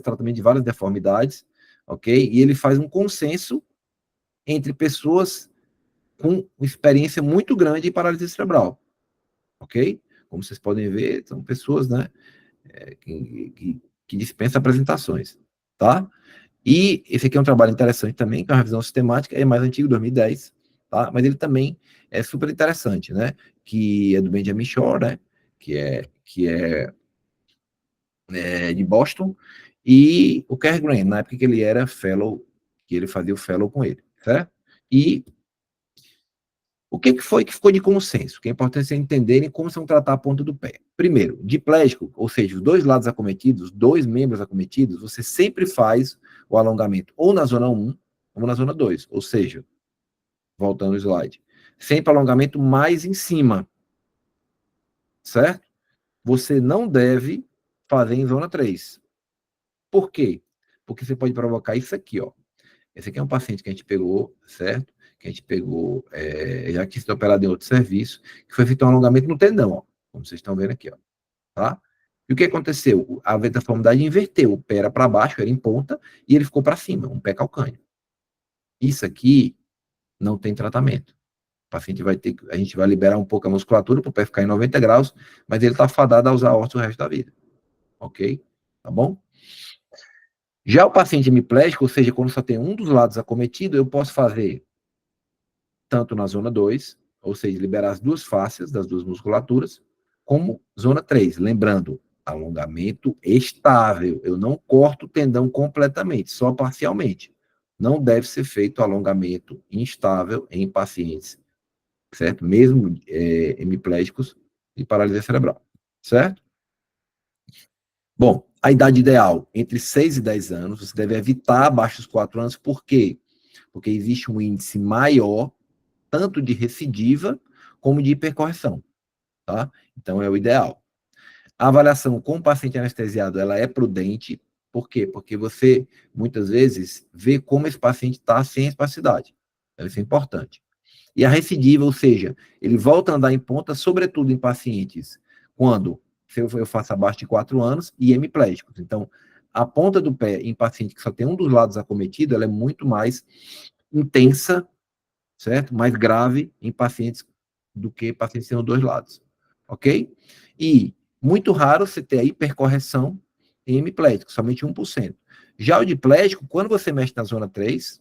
tratamentos de várias deformidades, ok? E ele faz um consenso entre pessoas com experiência muito grande em paralisia cerebral, ok? Como vocês podem ver, são pessoas, né, que dispensam apresentações, tá? E esse aqui é um trabalho interessante também, que é uma revisão sistemática, é mais antigo, 2010, tá? Mas ele também é super interessante, né? Que é do Benjamin Shore, né? Que é de Boston, e o Kerr Grant, na época que ele era fellow, que ele fazia o fellow com ele, certo? E o que foi que ficou de consenso? Que é importante vocês entenderem como vão tratar a ponta do pé. Primeiro, diplégico, ou seja, os 2 lados acometidos, 2 membros acometidos, você sempre faz o alongamento ou na zona 1 ou na zona 2. Ou seja, voltando ao slide, sempre alongamento mais em cima, certo? Você não deve fazer em zona 3. Por quê? Porque você pode provocar isso aqui, ó. Esse aqui é um paciente que a gente pegou, certo? Que a gente pegou, já que está operado em outro serviço, que foi feito um alongamento no tendão, ó, como vocês estão vendo aqui, ó, tá? E o que aconteceu? A deformidade inverteu, o pé era para baixo, era em ponta, e ele ficou para cima, um pé calcâneo. Isso aqui não tem tratamento. O paciente a gente vai liberar um pouco a musculatura para o pé ficar em 90 graus, mas ele está fadado a usar órtese o resto da vida, ok? Tá bom? Já o paciente hemiplégico, ou seja, quando só tem um dos lados acometido, eu posso fazer tanto na zona 2, ou seja, liberar as 2 fáscias das 2 musculaturas, como zona 3. Lembrando, alongamento estável. Eu não corto o tendão completamente, só parcialmente. Não deve ser feito alongamento instável em pacientes, certo? Mesmo hemiplégicos e paralisia cerebral, certo? Bom, a idade ideal, entre 6 e 10 anos, você deve evitar abaixo dos 4 anos, por quê? Porque existe um índice maior tanto de recidiva como de hipercorreção, tá? Então é o ideal. A avaliação com o paciente anestesiado, ela é prudente, por quê? Porque você, muitas vezes, vê como esse paciente está sem espasticidade. Então, isso é importante. E a recidiva, ou seja, ele volta a andar em ponta, sobretudo em pacientes quando eu faço abaixo de 4 anos e hemiplégicos. Então, a ponta do pé em paciente que só tem um dos lados acometido, ela é muito mais intensa, certo? Mais grave em pacientes do que pacientes que têm os 2 lados, ok? E muito raro você ter a hipercorreção em hemiplégico, somente 1%. Já o diplégico, quando você mexe na zona 3,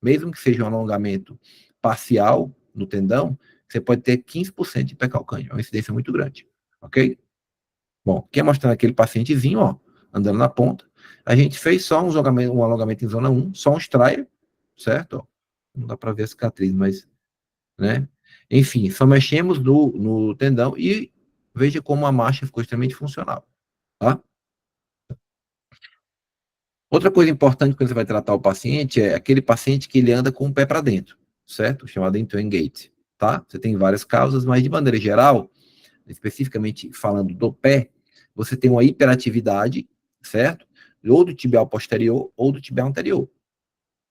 mesmo que seja um alongamento parcial no tendão, você pode ter 15% de hipercalcânio, é uma incidência muito grande, ok? Bom, aqui é mostrando aquele pacientezinho, ó, andando na ponta. A gente fez só um alongamento em zona 1, só um strier, certo? Ó, não dá para ver a cicatriz, mas, né? Enfim, só mexemos no tendão e veja como a marcha ficou extremamente funcional, tá? Outra coisa importante quando você vai tratar o paciente é aquele paciente que ele anda com o pé para dentro, certo? Chamado in-twin gait, tá? Você tem várias causas, mas de maneira geral, especificamente falando do pé, você tem uma hiperatividade, certo? Ou do tibial posterior ou do tibial anterior. De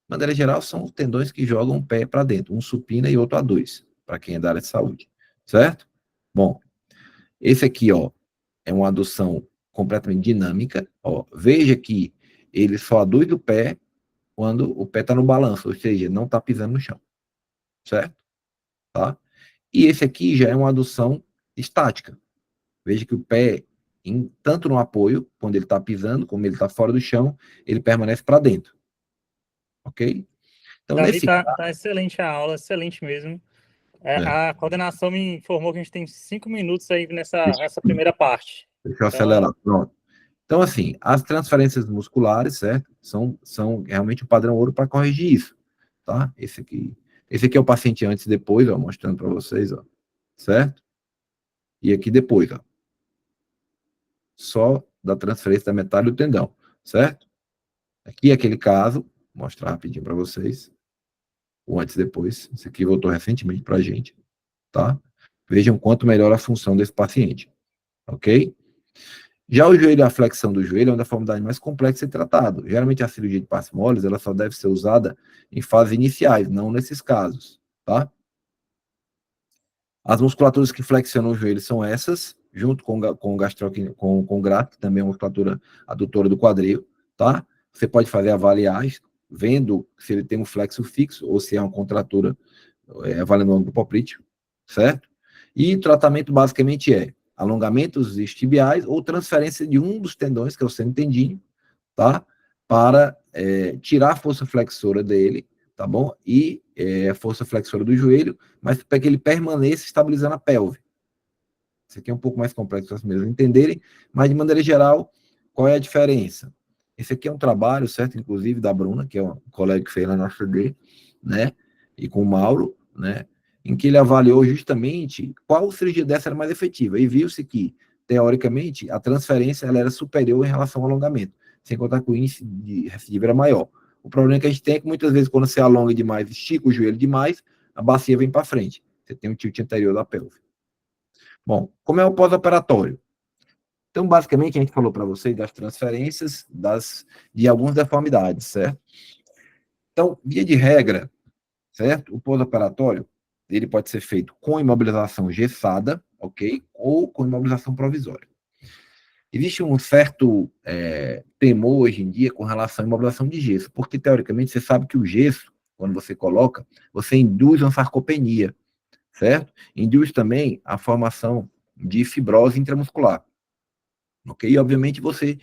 maneira geral, são os tendões que jogam o pé para dentro, um supina e outro A2, para quem é da área de saúde, certo? Bom, esse aqui, ó, é uma adução completamente dinâmica, ó, veja que ele só aduz o pé quando o pé está no balanço, ou seja, não está pisando no chão, certo? Tá? E esse aqui já é uma adução estática. Veja que o pé, tanto no apoio, quando ele está pisando, como ele está fora do chão, ele permanece para dentro. Ok? Então, Davi, nesse tá excelente a aula, excelente mesmo. A coordenação me informou que a gente tem 5 minutos aí nessa primeira parte. Deixa eu acelerar, pronto. Então, assim, as transferências musculares, certo? São realmente o padrão ouro para corrigir isso, tá? Esse aqui é o paciente antes e depois, ó, mostrando para vocês, ó, certo? E aqui depois, ó. Só da transferência da metade do tendão, certo? Aqui é aquele caso, vou mostrar rapidinho para vocês. O antes e depois. Esse aqui voltou recentemente para a gente, tá? Vejam quanto melhora a função desse paciente, ok? Já o joelho, a flexão do joelho é uma deformidade mais complexa de ser tratado. Geralmente a cirurgia de pares moles, ela só deve ser usada em fases iniciais, não nesses casos, tá? As musculaturas que flexionam o joelho são essas, junto com o GRAT, que também é uma musculatura adutora do quadril, tá? Você pode fazer avaliagens, vendo se ele tem um flexo fixo ou se é uma contratura, avaliando o ângulo poplíteo, certo? E o tratamento basicamente é alongamentos tibiais ou transferência de um dos tendões, que é o semitendíneo, tá? Para tirar a força flexora dele, tá bom? E a força flexora do joelho, mas para que ele permaneça estabilizando a pelve. Isso aqui é um pouco mais complexo para as mesmas entenderem, mas de maneira geral, qual é a diferença? Esse aqui é um trabalho, certo? Inclusive da Bruna, que é um colega que fez lá na FD, né? E com o Mauro, né? Em que ele avaliou justamente qual cirurgia dessa era mais efetiva. E viu-se que, teoricamente, a transferência ela era superior em relação ao alongamento, sem contar que o índice de recidiva era maior. O problema que a gente tem é que muitas vezes, quando você alonga demais, estica o joelho demais, a bacia vem para frente. Você tem um tilt anterior da pelve. Bom, como é o pós-operatório? Então, basicamente, a gente falou para vocês das transferências de algumas deformidades, certo? Então, via de regra, certo? O pós-operatório, ele pode ser feito com imobilização gessada, ok? Ou com imobilização provisória. Existe um certo temor hoje em dia com relação à imobilização de gesso, porque, teoricamente, você sabe que o gesso, quando você coloca, você induz uma sarcopenia, certo? Induz também a formação de fibrose intramuscular, ok? E, obviamente, você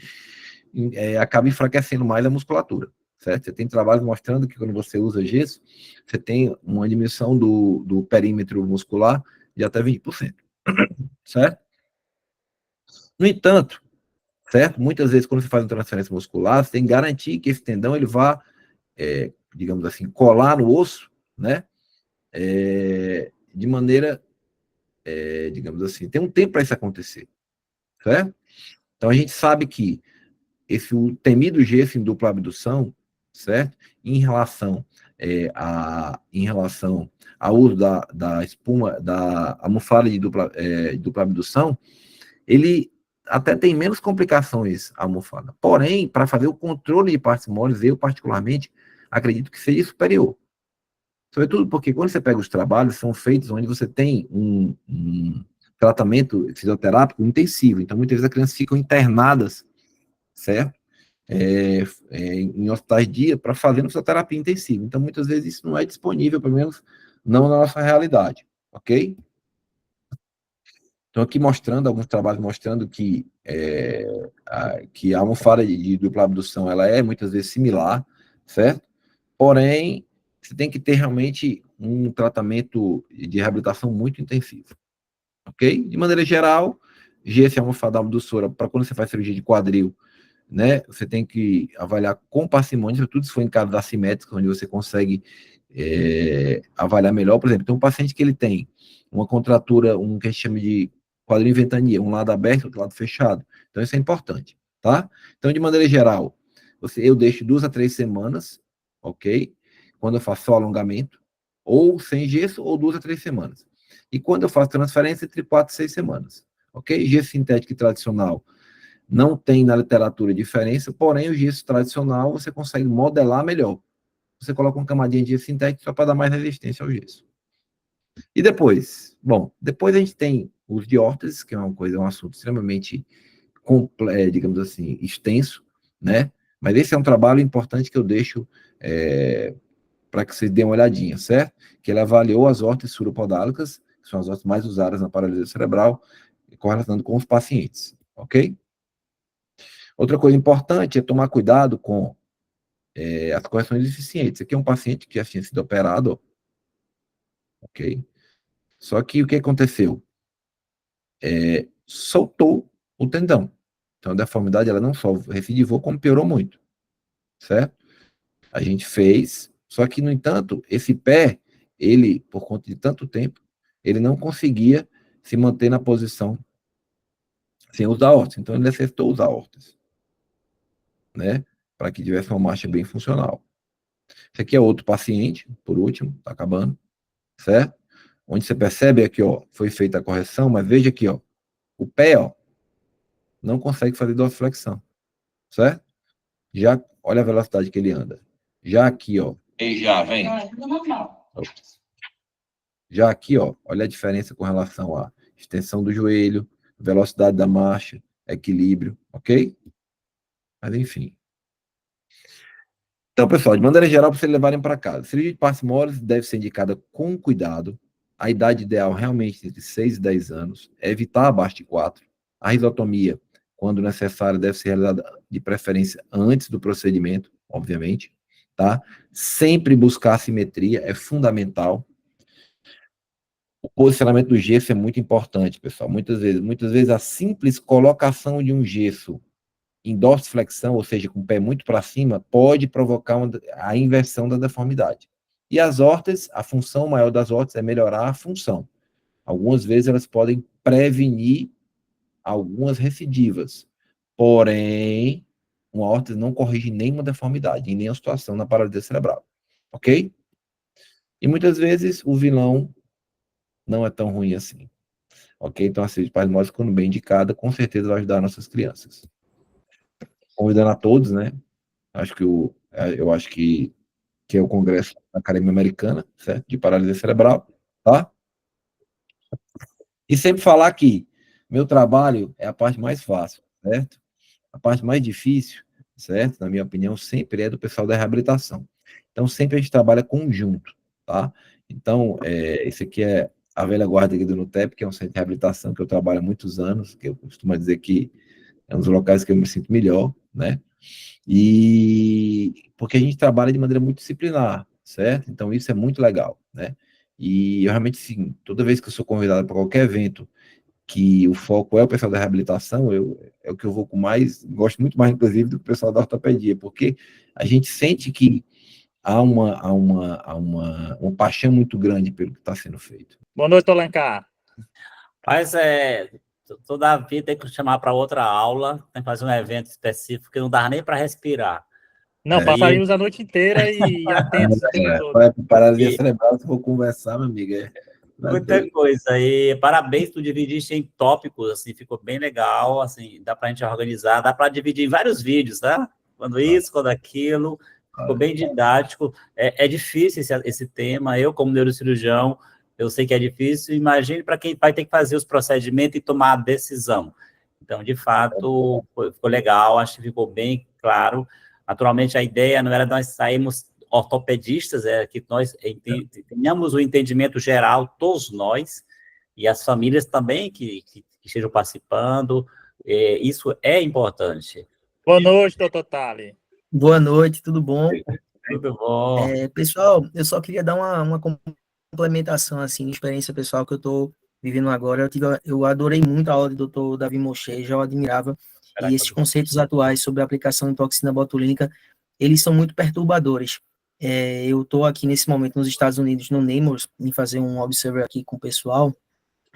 acaba enfraquecendo mais a musculatura, certo? Você tem trabalhos mostrando que quando você usa gesso, você tem uma diminuição do perímetro muscular de até 20%, certo? No entanto, certo? Muitas vezes, quando você faz uma transferência muscular, você tem que garantir que esse tendão ele vá, digamos assim, colar no osso, né? De maneira, digamos assim, tem um tempo para isso acontecer, certo? Então, a gente sabe que o temido gesso em dupla abdução, certo? Em relação ao uso da espuma, da almofada de dupla abdução, ele até tem menos complicações a almofada. Porém, para fazer o controle de partes moles, eu particularmente acredito que seja superior. Sobretudo porque quando você pega os trabalhos, são feitos onde você tem um tratamento fisioterápico intensivo. Então, muitas vezes as crianças ficam internadas, certo? Em hospitais dia para fazer fisioterapia intensiva. Então, muitas vezes isso não é disponível, pelo menos não na nossa realidade, ok? Então, aqui mostrando, alguns trabalhos mostrando que a almofada de dupla abdução, ela é muitas vezes similar, certo? Porém, você tem que ter realmente um tratamento de reabilitação muito intensivo, ok? De maneira geral, gesso e almofada abdutora, para quando você faz cirurgia de quadril, né, você tem que avaliar com parcimônia, sobretudo se for em casos assimétricos, onde você consegue avaliar melhor. Por exemplo, tem um paciente que ele tem uma contratura, que a gente chama de quadril em ventania, um lado aberto, outro lado fechado. Então, isso é importante, tá? Então, de maneira geral, eu deixo 2 a 3 semanas, ok? Quando eu faço só alongamento, ou sem gesso, ou 2 a 3 semanas. E quando eu faço transferência, entre 4 e 6 semanas, ok? Gesso sintético e tradicional, não tem na literatura diferença, porém o gesso tradicional você consegue modelar melhor. Você coloca uma camadinha de gesso sintético só para dar mais resistência ao gesso. E depois? Bom, depois a gente tem os de órteses, que é um assunto extremamente, digamos assim, extenso, né? Mas esse é um trabalho importante que eu deixo para que vocês dêem uma olhadinha, certo? Que ele avaliou as órteses suropodálicas, que são as órteses mais usadas na paralisia cerebral, correlacionando com os pacientes, ok? Outra coisa importante é tomar cuidado com as correções deficientes. Aqui é um paciente que já tinha sido operado, ok? Só que o que aconteceu? Soltou o tendão. Então, a deformidade, ela não só recidivou, como piorou muito, certo? A gente fez, só que, no entanto, esse pé, ele, por conta de tanto tempo, ele não conseguia se manter na posição sem usar órteses. Então, ele necessitou usar órteses, né? Para que tivesse uma marcha bem funcional. Esse aqui é outro paciente, por último, tá acabando, certo? Onde você percebe aqui, ó, foi feita a correção, mas veja aqui, ó, o pé, ó, não consegue fazer dorsiflexão, certo? Já, olha a velocidade que ele anda. Já aqui, ó. E já, vem. Já aqui, ó, olha a diferença com relação à extensão do joelho, velocidade da marcha, equilíbrio, ok? Mas, enfim. Então, pessoal, de maneira geral, para vocês levarem para casa. Cirurgia de Parcimores deve ser indicada com cuidado. A idade ideal realmente entre 6 e 10 anos. É evitar abaixo de 4. A risotomia, quando necessária, deve ser realizada de preferência antes do procedimento, obviamente. Tá? Sempre buscar simetria é fundamental. O posicionamento do gesso é muito importante, pessoal. Muitas vezes a simples colocação de um gesso em dorsiflexão, ou seja, com o pé muito para cima, pode provocar a inversão da deformidade. E as órteses, a função maior das órteses é melhorar a função. Algumas vezes elas podem prevenir algumas recidivas. Porém, uma órtese não corrige nenhuma deformidade, em nenhuma situação na paralisia cerebral. Ok? E muitas vezes o vilão não é tão ruim assim. Ok? Então, a cirurgia de parcimose, quando bem indicada, com certeza vai ajudar nossas crianças. Convidando a todos, né? Eu acho que é o Congresso da Academia Americana, certo? De Paralisia Cerebral, tá? E sempre falar que meu trabalho é a parte mais fácil, certo? A parte mais difícil, certo? Na minha opinião, sempre é do pessoal da reabilitação. Então, sempre a gente trabalha conjunto, tá? Então, esse aqui é a velha guarda aqui do NUTEP, que é um centro de reabilitação que eu trabalho há muitos anos, que eu costumo dizer que é um dos locais que eu me sinto melhor, né? E porque a gente trabalha de maneira muito disciplinar, certo? Então isso é muito legal, né? E eu realmente, sim, toda vez que eu sou convidado para qualquer evento que o foco é o pessoal da reabilitação, é o que eu vou com mais, gosto muito mais, inclusive, do pessoal da ortopedia, porque a gente sente que há uma paixão muito grande pelo que está sendo feito. Boa noite, Alencar. Mas toda a vida tem que chamar para outra aula, tem que fazer um evento específico que não dá nem para respirar. Não, passaríamos a noite inteira e atentos o tempo todo. Vai para paralisia cerebral, se for conversar, meu amigo, muita coisa. E parabéns, tu dividiste em tópicos, assim, ficou bem legal, assim, dá para a gente organizar, dá para dividir em vários vídeos, tá? Quando isso, quando aquilo, ficou bem didático. É difícil esse tema, eu como neurocirurgião, eu sei que é difícil, imagine para quem vai ter que fazer os procedimentos e tomar a decisão. Então, de fato, ficou legal, acho que ficou bem claro. Naturalmente, a ideia não era nós sairmos ortopedistas, que nós tenhamos o entendimento geral, todos nós, e as famílias também que estejam participando, isso é importante. Boa noite, doutor Tali. Boa noite, tudo bom? Tudo bom. Pessoal, eu só queria dar uma complementação, assim, experiência pessoal que eu estou vivendo agora. Eu adorei muito a aula do doutor Davi Mochet, já o admirava, e esses conceitos atuais sobre a aplicação de toxina botulínica, eles são muito perturbadores. Eu estou aqui nesse momento nos Estados Unidos, no Nemours, em fazer um observer aqui com o pessoal,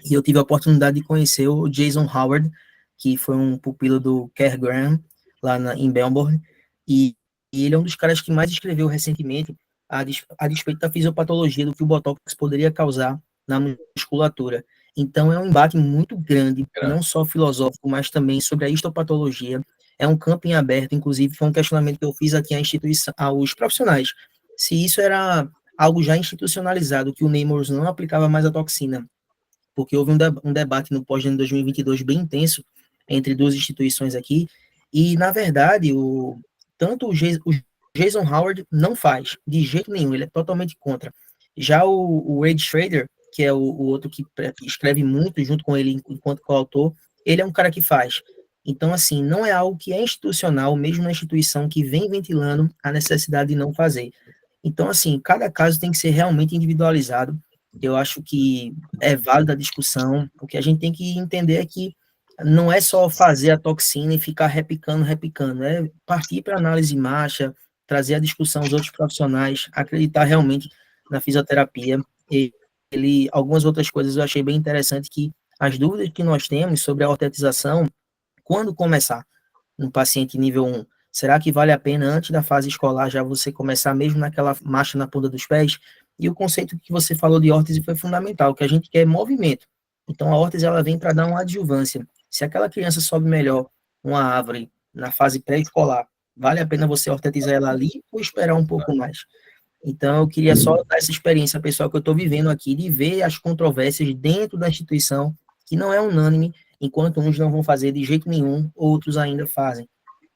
e eu tive a oportunidade de conhecer o Jason Howard, que foi um pupilo do Kerr Graham, lá em Melbourne, e ele é um dos caras que mais escreveu recentemente a respeito da fisiopatologia do que o Botox poderia causar na musculatura. Então, é um embate muito grande, não só filosófico, mas também sobre a histopatologia. É um campo em aberto, inclusive foi um questionamento que eu fiz aqui à instituição, aos profissionais, se isso era algo já institucionalizado, que o Nemours não aplicava mais a toxina, porque houve um debate no pós-ano 2022 bem intenso entre duas instituições aqui, e, na verdade, tanto o Jason Howard não faz, de jeito nenhum, ele é totalmente contra. Já o Wade Schrader, que é o outro que escreve muito junto com ele enquanto coautor, ele é um cara que faz. Então, assim, não é algo que é institucional, mesmo na instituição que vem ventilando a necessidade de não fazer. Então, assim, cada caso tem que ser realmente individualizado. eu acho que é válida a discussão. O que a gente tem que entender é que não é só fazer a toxina e ficar repicando, é partir para análise em marcha, trazer a discussão aos outros profissionais, acreditar realmente na fisioterapia. Algumas outras coisas eu achei bem interessante, que as dúvidas que nós temos sobre a ortetização, quando começar um paciente nível 1, será que vale a pena antes da fase escolar já você começar mesmo naquela marcha na ponta dos pés? E o conceito que você falou de órtese foi fundamental, que a gente quer movimento. Então a órtese ela vem para dar uma adjuvância. Se aquela criança sobe melhor uma árvore na fase pré-escolar, vale a pena você ortetizar ela ali ou esperar um pouco mais? Então, eu queria só dar essa experiência pessoal que eu estou vivendo aqui, de ver as controvérsias dentro da instituição, que não é unânime, enquanto uns não vão fazer de jeito nenhum, outros ainda fazem.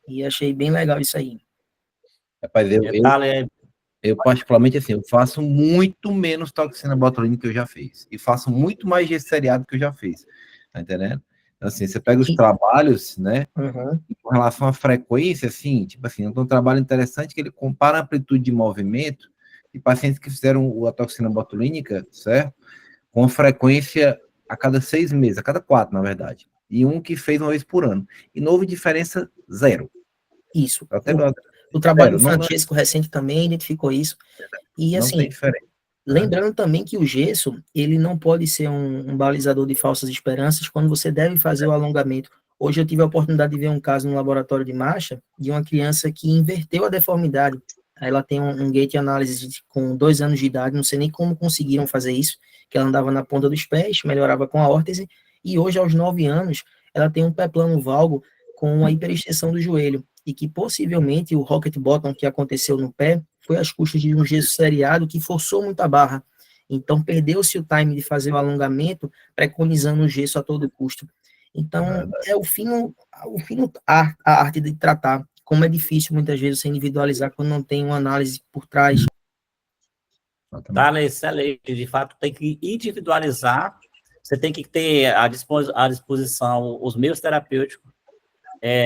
E achei bem legal isso aí. Rapaz, eu particularmente, assim, eu faço muito menos toxina botulínica que eu já fiz. E faço muito mais gesso seriado que eu já fiz. Tá entendendo? Então, assim, você pega os trabalhos, né? Com relação à frequência, assim, tipo assim, um trabalho interessante que ele compara a amplitude de movimento de pacientes que fizeram a toxina botulínica, certo? Com frequência a cada 6 meses, a cada 4, na verdade. E um que fez uma vez por ano. E não houve diferença zero. Isso. Até O trabalho do Francesco recente também identificou isso. E, não assim, tem diferença. Lembrando também que o gesso, ele não pode ser um balizador de falsas esperanças quando você deve fazer o alongamento. Hoje eu tive a oportunidade de ver um caso no laboratório de marcha de uma criança que inverteu a deformidade. Ela tem um gait análise com 2 anos de idade, não sei nem como conseguiram fazer isso, que ela andava na ponta dos pés, melhorava com a órtese, e hoje, aos 9 anos, ela tem um pé plano valgo com uma hiperextensão do joelho, e que possivelmente o rocket bottom que aconteceu no pé foi às custas de um gesso seriado que forçou muito a barra. Então, perdeu-se o time de fazer o alongamento, preconizando o gesso a todo custo. Então, é a arte de tratar. Como é difícil, muitas vezes, você individualizar quando não tem uma análise por trás. Tá, excelente. De fato, tem que individualizar. Você tem que ter à disposição os meios terapêuticos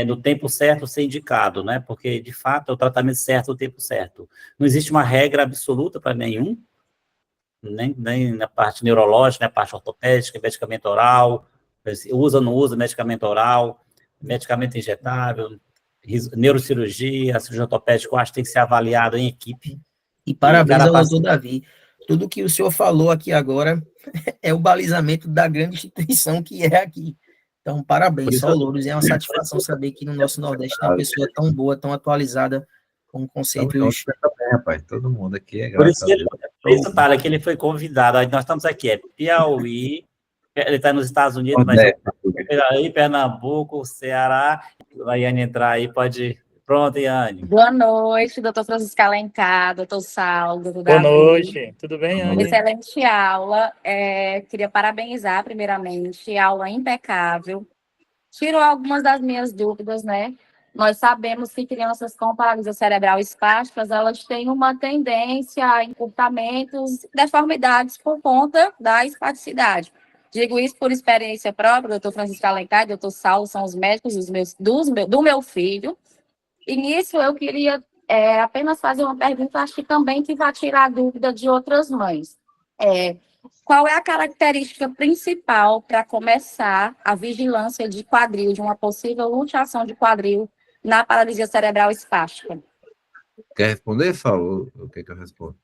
no tempo certo ser indicado, né? Porque, de fato, é o tratamento certo no tempo certo. Não existe uma regra absoluta para nenhum, nem na parte neurológica, na parte ortopédica, medicamento oral, usa ou não usa medicamento oral, medicamento injetável, neurocirurgia, cirurgia ortopédica, eu acho que tem que ser avaliado em equipe. E parabéns ao doutor Davi. Tudo que o senhor falou aqui agora é o balizamento da grande instituição que é aqui. Então, parabéns, só louros. É uma satisfação saber que no nosso Nordeste tem uma pessoa tão boa, tão atualizada, com conceitos... Rapaz, todo mundo aqui é graças a Deus. Por isso, Thalia, que ele foi convidado. Nós estamos aqui, Piauí, ele está nos Estados Unidos, mas aí, Pernambuco, Ceará. A Iane entrar aí, pode... Pronto, Iane. Boa noite, doutor Francisco Alencar, doutor Saulo, doutor Boa Davi. noite, tudo bem, Iane? Excelente aula. Queria parabenizar, primeiramente, aula impecável. Tirou algumas das minhas dúvidas, né? Nós sabemos que crianças com paralisia cerebral espásticas, elas têm uma tendência a encurtamentos, deformidades por conta da espasticidade. Digo isso por experiência própria, doutor Francisco Alencar e doutor Saulo são os médicos do meu filho. E nisso eu queria apenas fazer uma pergunta, acho que também que vai tirar a dúvida de outras mães. Qual é a característica principal para começar a vigilância de quadril, de uma possível luxação de quadril na paralisia cerebral espástica? Quer responder, Saulo? O que eu respondo?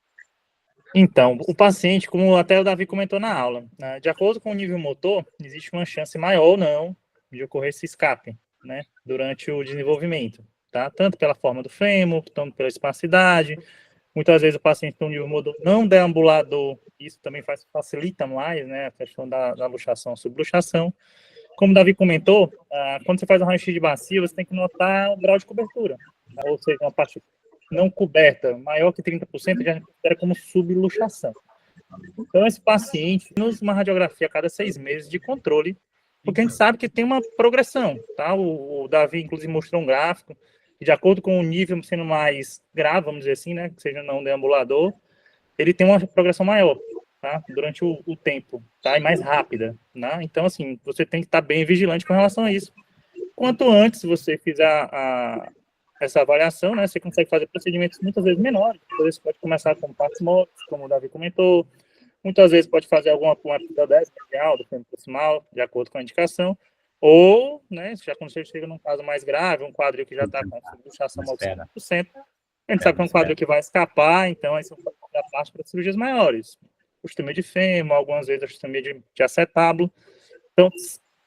Então, o paciente, como até o Davi comentou na aula, né, de acordo com o nível motor, existe uma chance maior ou não de ocorrer esse escape, né, durante o desenvolvimento. Tá? Tanto pela forma do fêmur, tanto pela espasticidade. Muitas vezes o paciente tem um nível motor não deambulador, isso também facilita mais, né, a questão da luxação, subluxação. Como o Davi comentou, quando você faz um raio-x de bacia, você tem que notar o grau de cobertura, tá? Ou seja, uma parte não coberta maior que 30% já considera como subluxação. Então, esse paciente usa uma radiografia a cada 6 meses de controle, porque a gente sabe que tem uma progressão, tá? O Davi, inclusive, mostrou um gráfico, de acordo com o nível sendo mais grave, vamos dizer assim, né, que seja não deambulador, ele tem uma progressão maior, tá, durante o tempo, tá, e mais rápida, né, então, assim, você tem que estar bem vigilante com relação a isso. Quanto antes você fizer essa avaliação, né, você consegue fazer procedimentos muitas vezes menores, você pode começar com partes móveis, como o Davi comentou, Muitas vezes pode fazer alguma epidodese radial do fêmur proximal, de acordo com a indicação, ou, né, já quando você chega num caso mais grave, um quadril que já está com subluxação maior de 50%, a gente sabe que é um quadril que vai escapar, então aí você pode dar parte para cirurgias maiores. Ostomia de fêmur, algumas vezes ostomia de acetábulo. Então,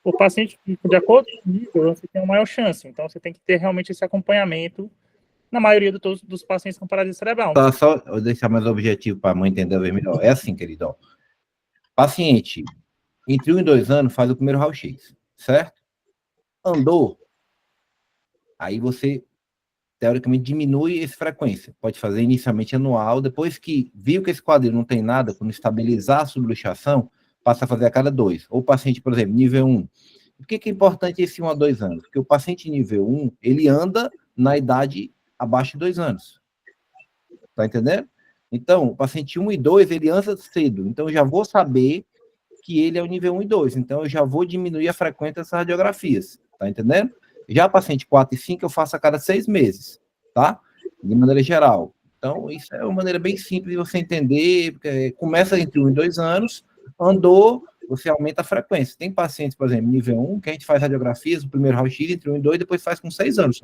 o paciente, de acordo com o nível, você tem uma maior chance. Então, você tem que ter realmente esse acompanhamento na maioria dos pacientes com paralisia cerebral. Tá, só eu deixar mais objetivo para a mãe entender melhor. É assim, querido. Ó. Paciente, entre 1 e 2 anos, faz o primeiro raio-x, certo? Andou, aí você, teoricamente, diminui essa frequência. Pode fazer inicialmente anual, depois que viu que esse quadril não tem nada, quando estabilizar a subluxação, passa a fazer a cada 2. Ou o paciente, por exemplo, nível 1. Por que é importante esse 1 a 2 anos? Porque o paciente nível 1, ele anda na idade abaixo de 2 anos. Tá entendendo? Então, o paciente 1 e 2, ele anda cedo. Então, eu já vou saber que ele é o nível 1 e 2. Então, eu já vou diminuir a frequência dessas radiografias. Tá entendendo? Já paciente 4 e 5, eu faço a cada 6 meses. Tá? De maneira geral. Então, isso é uma maneira bem simples de você entender. Porque começa entre 1 e 2 anos, andou, você aumenta a frequência. Tem pacientes, por exemplo, nível 1, que a gente faz radiografias, o primeiro raio-x entre 1 e 2, depois faz com 6 anos.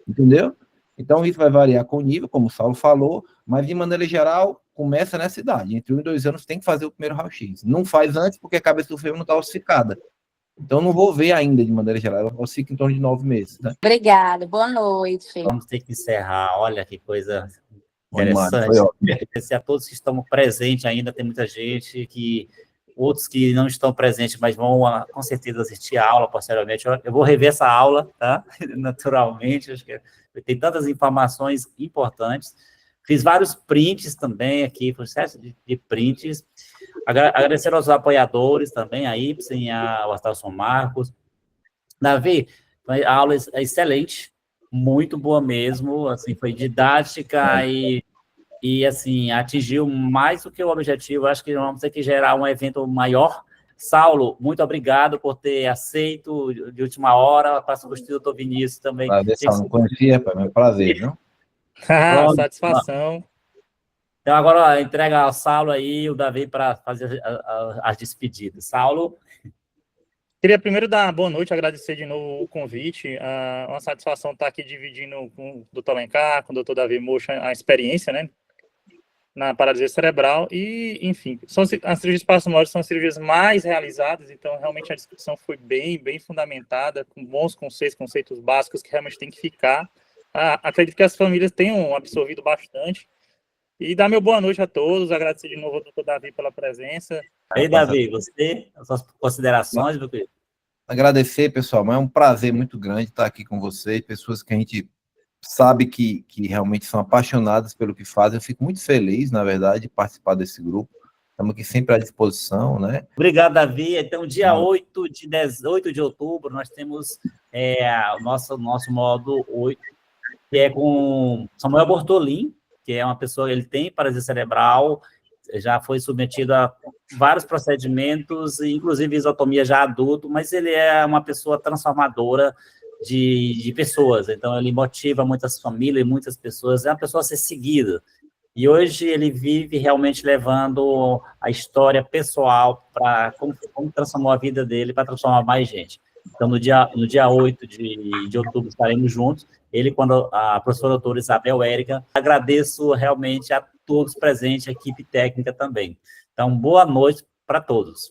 Entendeu? Então, isso vai variar com o nível, como o Saulo falou, mas, de maneira geral, começa nessa idade. Entre 1 e 2 anos, tem que fazer o primeiro raio-x. Não faz antes, porque a cabeça do fêmur não está ossificada. Então, não vou ver ainda, de maneira geral. Ela ossifica em torno de 9 meses. Né? Obrigada, boa noite. Vamos ter que encerrar. Olha que coisa Foi interessante. ótimo. Agradecer a todos que estão presentes ainda. Tem muita gente que... Outros que não estão presentes, mas vão, com certeza, assistir a aula posteriormente. Eu vou rever essa aula, tá? Naturalmente. Acho que tem tantas informações importantes. Fiz vários prints também aqui, processo de prints. Agradecer aos apoiadores também, a Ibsen, ao Astral São Marcos. Davi, a aula é excelente, muito boa mesmo, assim, foi didática e assim, atingiu mais do que o objetivo. Acho que vamos ter que gerar um evento maior. Saulo, muito obrigado por ter aceito de última hora, para substituir o Dr. Vinícius também. Não conhecia, é meu prazer, viu? Satisfação. Então, agora entrega ao Saulo aí, o Davi, para fazer as despedidas. Saulo? Queria primeiro dar boa noite, agradecer de novo o convite. Uma satisfação estar aqui dividindo com o Dr. Alencar, com o Dr. Davi Mocha, a experiência, né, na paralisia cerebral. E, enfim, as cirurgias de espaços maiores são as cirurgias mais realizadas, então realmente a descrição foi bem fundamentada, com bons conceitos básicos que realmente tem que ficar. Acredito que as famílias tenham absorvido bastante. E dar meu boa noite a todos, agradecer de novo ao Dr. Davi pela presença. Ei, Davi, você, as suas considerações, meu querido? Agradecer, pessoal, mas é um prazer muito grande estar aqui com vocês, pessoas que a gente sabe que realmente são apaixonadas pelo que fazem. Eu fico muito feliz, na verdade, de participar desse grupo. Estamos aqui sempre à disposição, né? Obrigado, Davi. Então, dia 8 de outubro, nós temos o nosso módulo 8, que é com Samuel Bortolin, que é uma pessoa, ele tem paralisia cerebral, já foi submetido a vários procedimentos, inclusive isotomia já adulto, mas ele é uma pessoa transformadora de pessoas, então ele motiva muitas famílias, muitas pessoas, é uma pessoa a ser seguida. E hoje ele vive realmente levando a história pessoal para como transformou a vida dele para transformar mais gente. Então, no dia 8 de outubro, estaremos juntos. Ele, quando a professora doutora Isabel Érica, agradeço realmente a todos presentes, a equipe técnica também. Então, boa noite para todos.